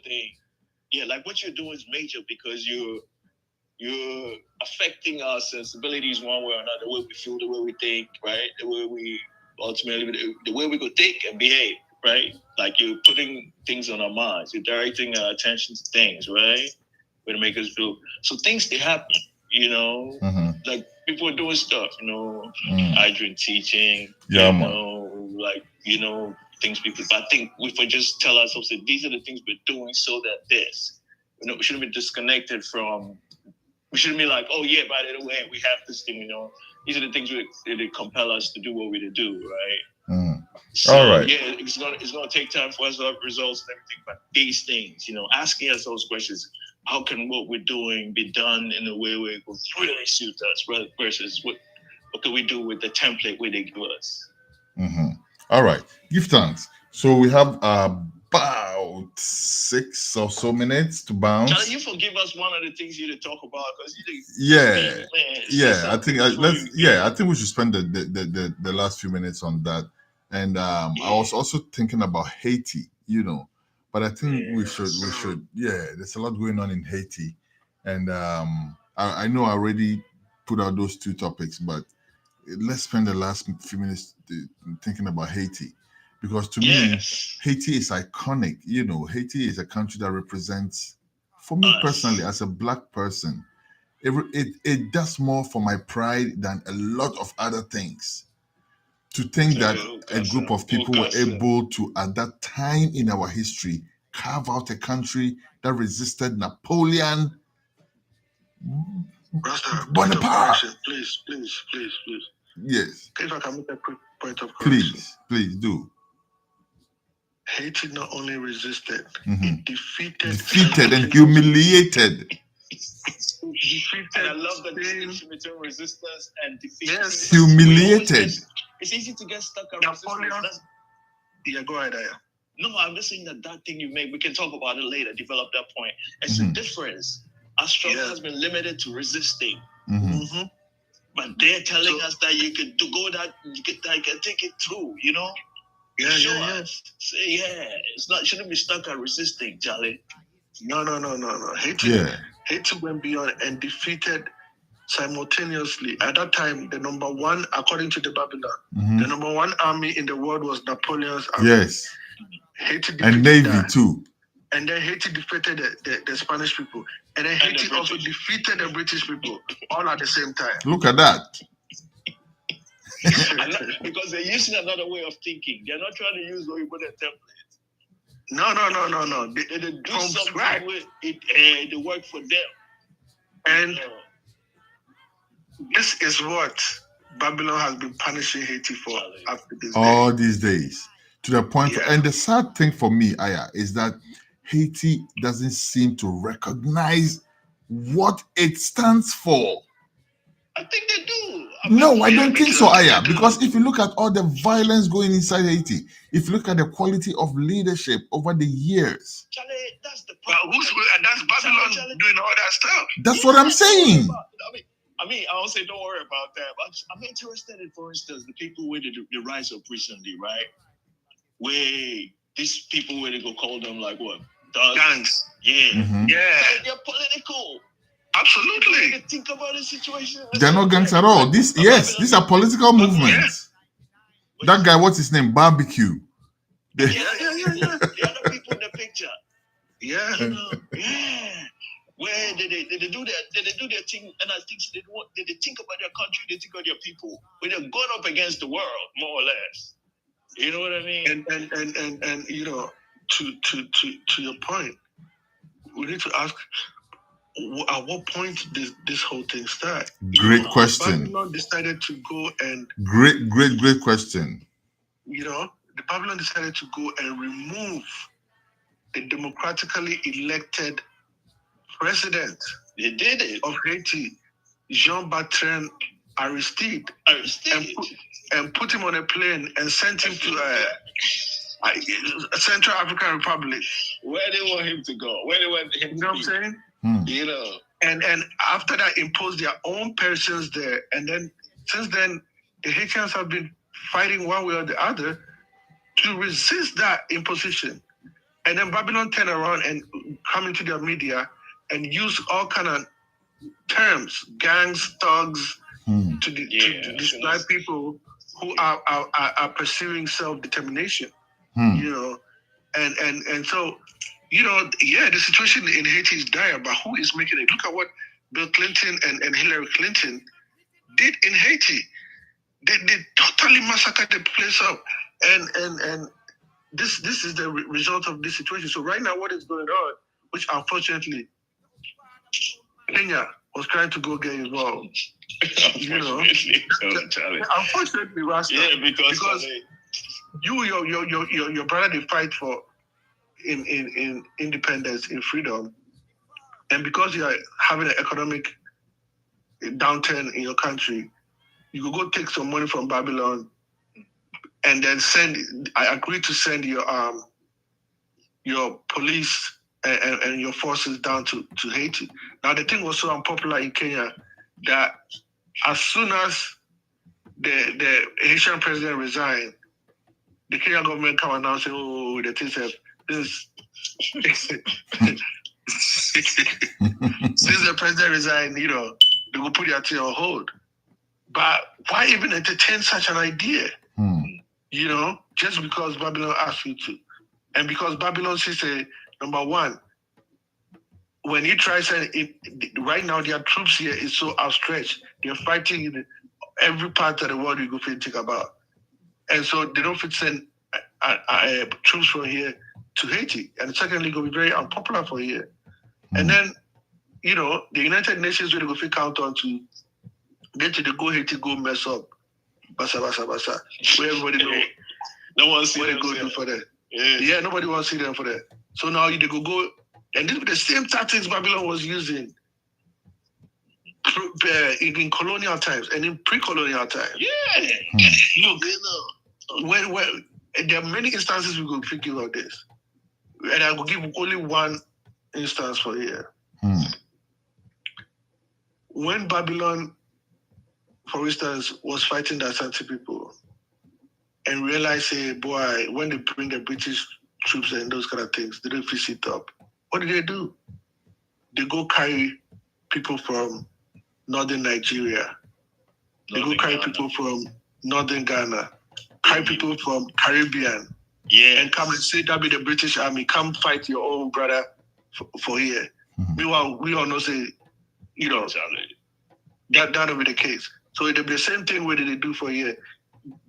Yeah, like what you're doing is major because you're affecting our sensibilities one way or another. The way we feel, the way we think, right? The way we ultimately, the way we go think and behave, right? Like you're putting things on our minds. You're directing our attention to things, right? To make us feel. So things they happen, like people are doing stuff, Adrian teaching, things people. But I think if we just tell ourselves that these are the things we're doing so that this, we shouldn't be disconnected from. We shouldn't be like, oh yeah, by the way, we have this thing, These are the things that compel us to do what we do, right? So, all right. Yeah, it's gonna take time for us to have results and everything, but these things, asking us those questions, how can what we're doing be done in a way where it will really suit us, versus what can we do with the template where they give us? All right, give thanks. So we have about 6 or so minutes to bounce. Charlie, you forgive us one of the things you to talk about because I think we should spend the last few minutes on that. And I was also thinking about Haiti, but I think we should there's a lot going on in Haiti, and I know I already put out those 2 topics, but let's spend the last few minutes thinking about Haiti, because to me, Haiti is iconic. Haiti is a country that represents, for me personally, as a Black person, it does more for my pride than a lot of other things. To think that a group of people were able to, at that time in our history, carve out a country that resisted Napoleon Bonaparte. Please. Yes. If I can make a quick point of correction. Please do. Haiti not only resisted, it defeated and humiliated. And I love the distinction between resistance and defeat. Yes, humiliated. It's easy to get stuck on resistance. Yeah, go ahead, Aya. No, I'm just saying that thing you make, we can talk about it later, develop that point. It's a difference. Our struggle has been limited to resisting. But they're telling us that you can go that, you can take it through, Yeah. It shouldn't be stuck at resisting, Charlie. No. Haiti went beyond and defeated simultaneously. At that time, the number one, according to the Babylon, the number one army in the world was Napoleon's army. Yes. Haiti defeated and Navy that. too. And then Haiti defeated the Spanish people. And then Haiti also defeated the British people all at the same time. Look at that. Because they're using another way of thinking. They're not trying to use what you put in template. No. They do something with it, they work for them. And this is what Babylon has been punishing Haiti for after this all these days. To the point, and the sad thing for me, Aya, is that Haiti doesn't seem to recognize what it stands for. I think they do. I don't think so, Aya, because if you look at all the violence going inside Haiti, if you look at the quality of leadership over the years, Charlie, that's the problem. That's Babylon doing all that stuff. That's what I'm saying. I don't say don't worry about that, but I'm interested in, for instance, the people with the rise up recently, right? Where these people, where they go call them like what? Gangs. Yeah. Yeah. They're political. Absolutely. They think about the situation. They're not gangs at all. These are political movements. That guy, what's his name? Barbecue. Yeah. The other people in the picture. Yeah. Yeah. Where did they do that? Did they do their thing? And I think did they think about their country? They think about their people. When they're going up against the world, more or less. You know what I mean? And to your point, we need to ask, at what point did this whole thing start? Great question. Babylon decided to go and great question. The Babylon decided to go and remove the democratically elected president. They did it of Haiti, Jean-Bertrand Aristide, and put him on a plane and sent him to Central African Republic. Where they want him to go? Where they want him to what I'm saying? And after that, imposed their own persons there. And then, since then, the Haitians have been fighting one way or the other to resist that imposition. And then Babylon turned around and come into their media and use all kind of terms, gangs, thugs, to describe people who are pursuing self-determination. And so, the situation in Haiti is dire, but who is making it? Look at what Bill Clinton and Hillary Clinton did in Haiti. They totally massacred the place up. And this is the result of this situation. So right now, what is going on, which unfortunately, Kenya was trying to go get involved. Unfortunately, Rasta. Yeah, because your brother, they fight for in independence, in freedom, and because you are having an economic downturn in your country, you could go take some money from Babylon and then I agree to send your police and your forces down to Haiti. Now, the thing was so unpopular in Kenya that as soon as the Haitian president resigned, the Kenyan government come and announce, the thing said, since the president resigned, they will put their thing on hold. But why even entertain such an idea? Just because Babylon asked you to. And because Babylon says, number one, when he tries, right now their troops here is so outstretched. They're fighting in every part of the world you go think about. And so they don't fit send troops from here to Haiti. And secondly, going to be very unpopular for here. And then, the United Nations will go fit count on to get to the go Haiti, go mess up. Basa. Where everybody go. No one see what them they go do for that. Yeah, nobody wants to see them for that. So now they go, and this is the same tactics Babylon was using in colonial times and in pre-colonial times. Yeah. Look, when there are many instances we could think about this, and I will give only one instance for here. When Babylon, for instance, was fighting the Asante people, and realized, boy, when they bring the British troops and those kind of things, they don't fix it up. What do? They go carry people from northern Nigeria. They go carry people from northern Ghana, carry people from Caribbean, and come and say that be the British Army, come fight your own brother for here. Meanwhile, we all know say, that'll be the case. So it'll be the same thing where they do for here.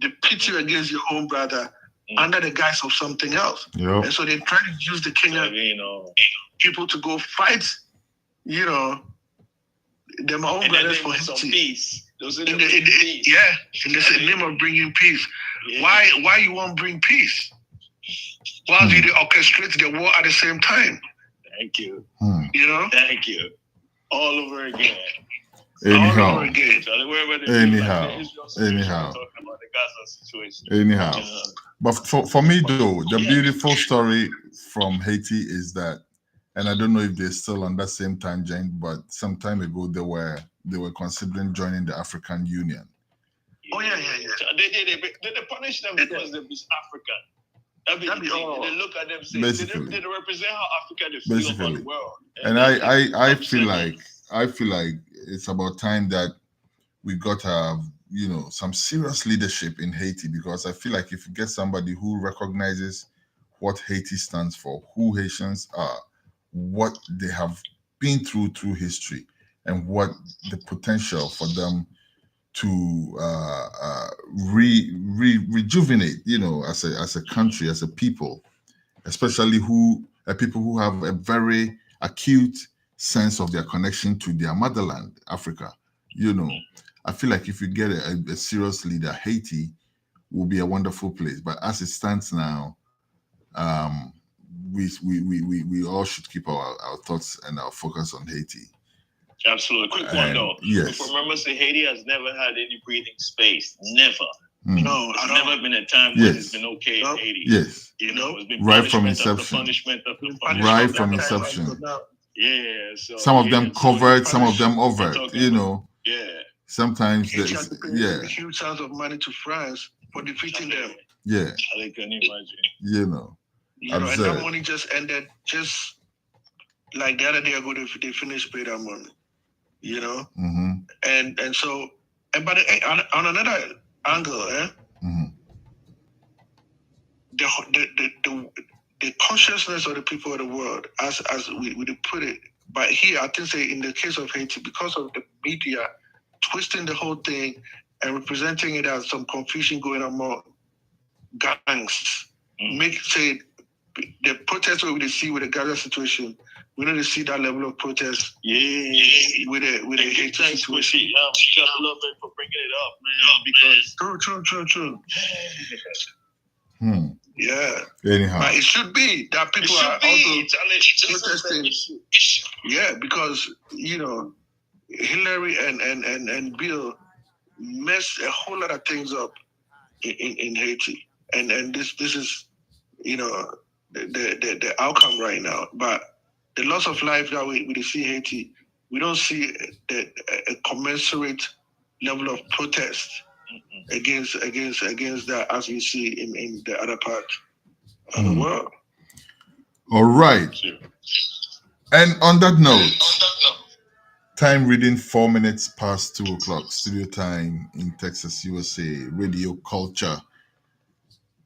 They pit you against your own brother under the guise of something else. Yep. And so they try to use the Kenyan people to go fight, their own brothers for some peace. In the name of bringing peace. Yeah. Why you won't bring peace? While you orchestrate the war at the same time. Thank you. Thank you. All over again. Anyhow. But for me though, the beautiful story from Haiti is that, and I don't know if they're still on that same tangent, but some time ago they were considering joining the African Union. They punish them because they're African. They look at them, say, they represent how Africa they feel about the world. And I feel like I feel like it's about time that we got to have, some serious leadership in Haiti, because I feel like if you get somebody who recognizes what Haiti stands for, who Haitians are, what they have been through history, and what the potential for them to rejuvenate, as a country, as a people, especially people who have a very acute sense of their connection to their motherland, Africa. You know, I feel like if you get a serious leader, Haiti will be a wonderful place. But as it stands now, um, we all should keep our thoughts and our focus on Haiti. Absolutely. Quick one though. Yes. Remember, say Haiti has never had any breathing space. Never. No, There's never been a time where it's been okay in Haiti. Yes. It's been right from punishment after inception. punishment after punishment. Right after from punishment. inception. Yeah. So Some of them so covered, some of them overt. Yeah. Sometimes Haiti had to pay yeah. huge sums of money to France for defeating them. Yeah. I can imagine. And that money just ended just like the other day ago. They finished paying that money. Mm-hmm. And so, but on another angle, the consciousness of the people of the world, as we put it, but here I think say in the case of Haiti, because of the media twisting the whole thing and representing it as some confusion going among gangs, make say the protest we see with the Gaza situation. We need to see that level of protest. With a Haiti situation. Just a little bit for bringing it up, man. Because true. Yeah. Anyhow, but it should be that people are also protesting. Yeah, because Hillary and Bill messed a whole lot of things up in Haiti, and this is the outcome right now. But the loss of life that we see in Haiti, we don't see a commensurate level of protest against that as we see in the other part of the world. All right. And on that note, time reading 4 minutes past 2 o'clock, studio time in Texas, USA, Radio Culture.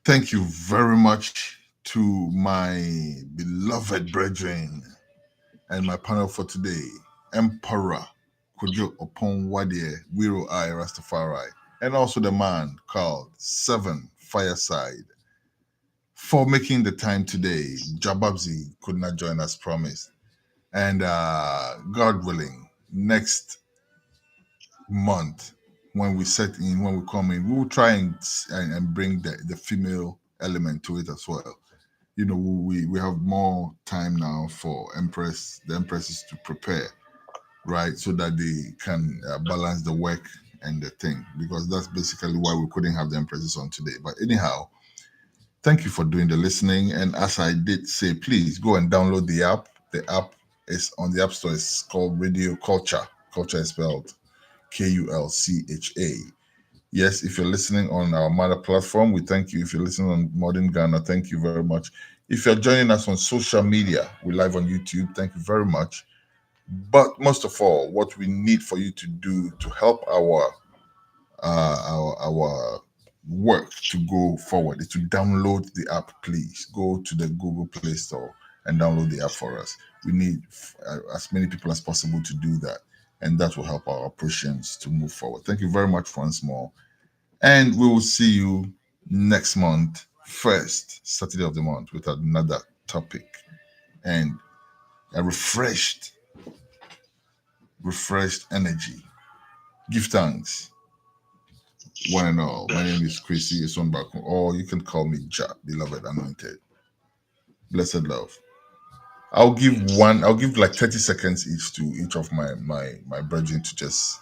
Thank you very much to my beloved brethren and my panel for today, Emperor Kojo Oponwadie, Weero I, Rastafari, and also the man called 7 FyahSide, for making the time today. Jah Babzy could not join as promised. And God willing, next month, when we come in, we will try and bring the female element to it as well. We have more time now for the empresses to prepare, right, so that they can balance the work and the thing, because that's basically why we couldn't have the empresses on today. But anyhow, thank you for doing the listening. And as I did say, please go and download the app. The app is on the App Store. It's called Radio Culture. Culture is spelled Kulcha. Yes, if you're listening on our mother platform, we thank you. If you're listening on Modern Ghana, thank you very much. If you're joining us on social media, we're live on YouTube. Thank you very much. But most of all, what we need for you to do to help our work to go forward is to download the app. Please go to the Google Play Store and download the app for us. We need as many people as possible to do that, and that will help our operations to move forward. Thank you very much once more, and we will see you next month, first Saturday of the month, with another topic and a refreshed energy. Give thanks, one and all. My name is Chrissy Esonbaku, or you can call me Jah, beloved anointed. Blessed love. I'll give like 30 seconds each of my brethren to just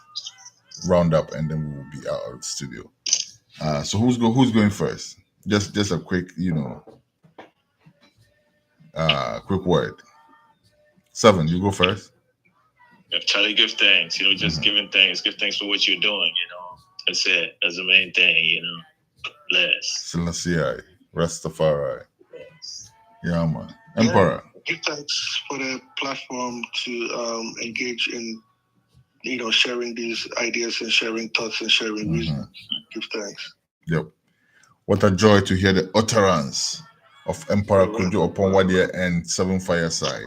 round up, and then we will be out of the studio. So who's going first? Just a quick, quick word. 7, you go first. Charlie, give thanks. Just giving thanks. Give thanks for what you're doing. That's it. That's the main thing. Bless. Selassie, Rastafari. Yes. Man. Emperor. Give thanks for the platform to engage in sharing these ideas and sharing thoughts and sharing reasons. Give thanks. Yep. What a joy to hear the utterance of Emperor Kojo Oponwadia and 7 FyahSide.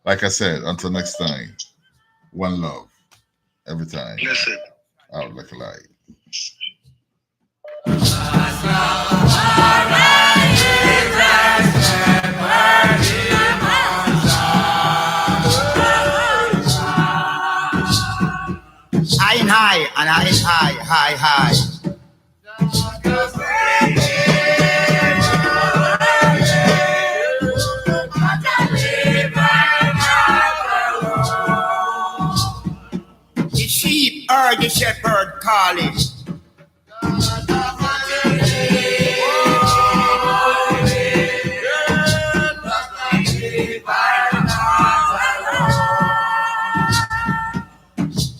Like I said, until next time, one love every time. Blessed. Out like a light. High and high and high and high, high. The sheep heard the shepherd calling.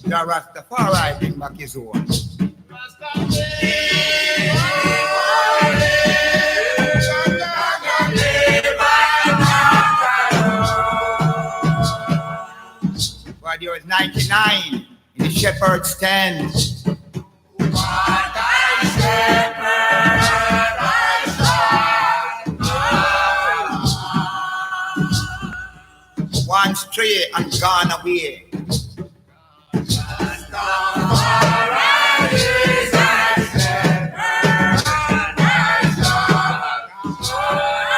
The Rastafari bring back his own. But there was 99 in the shepherd's tent. One stray and gone away.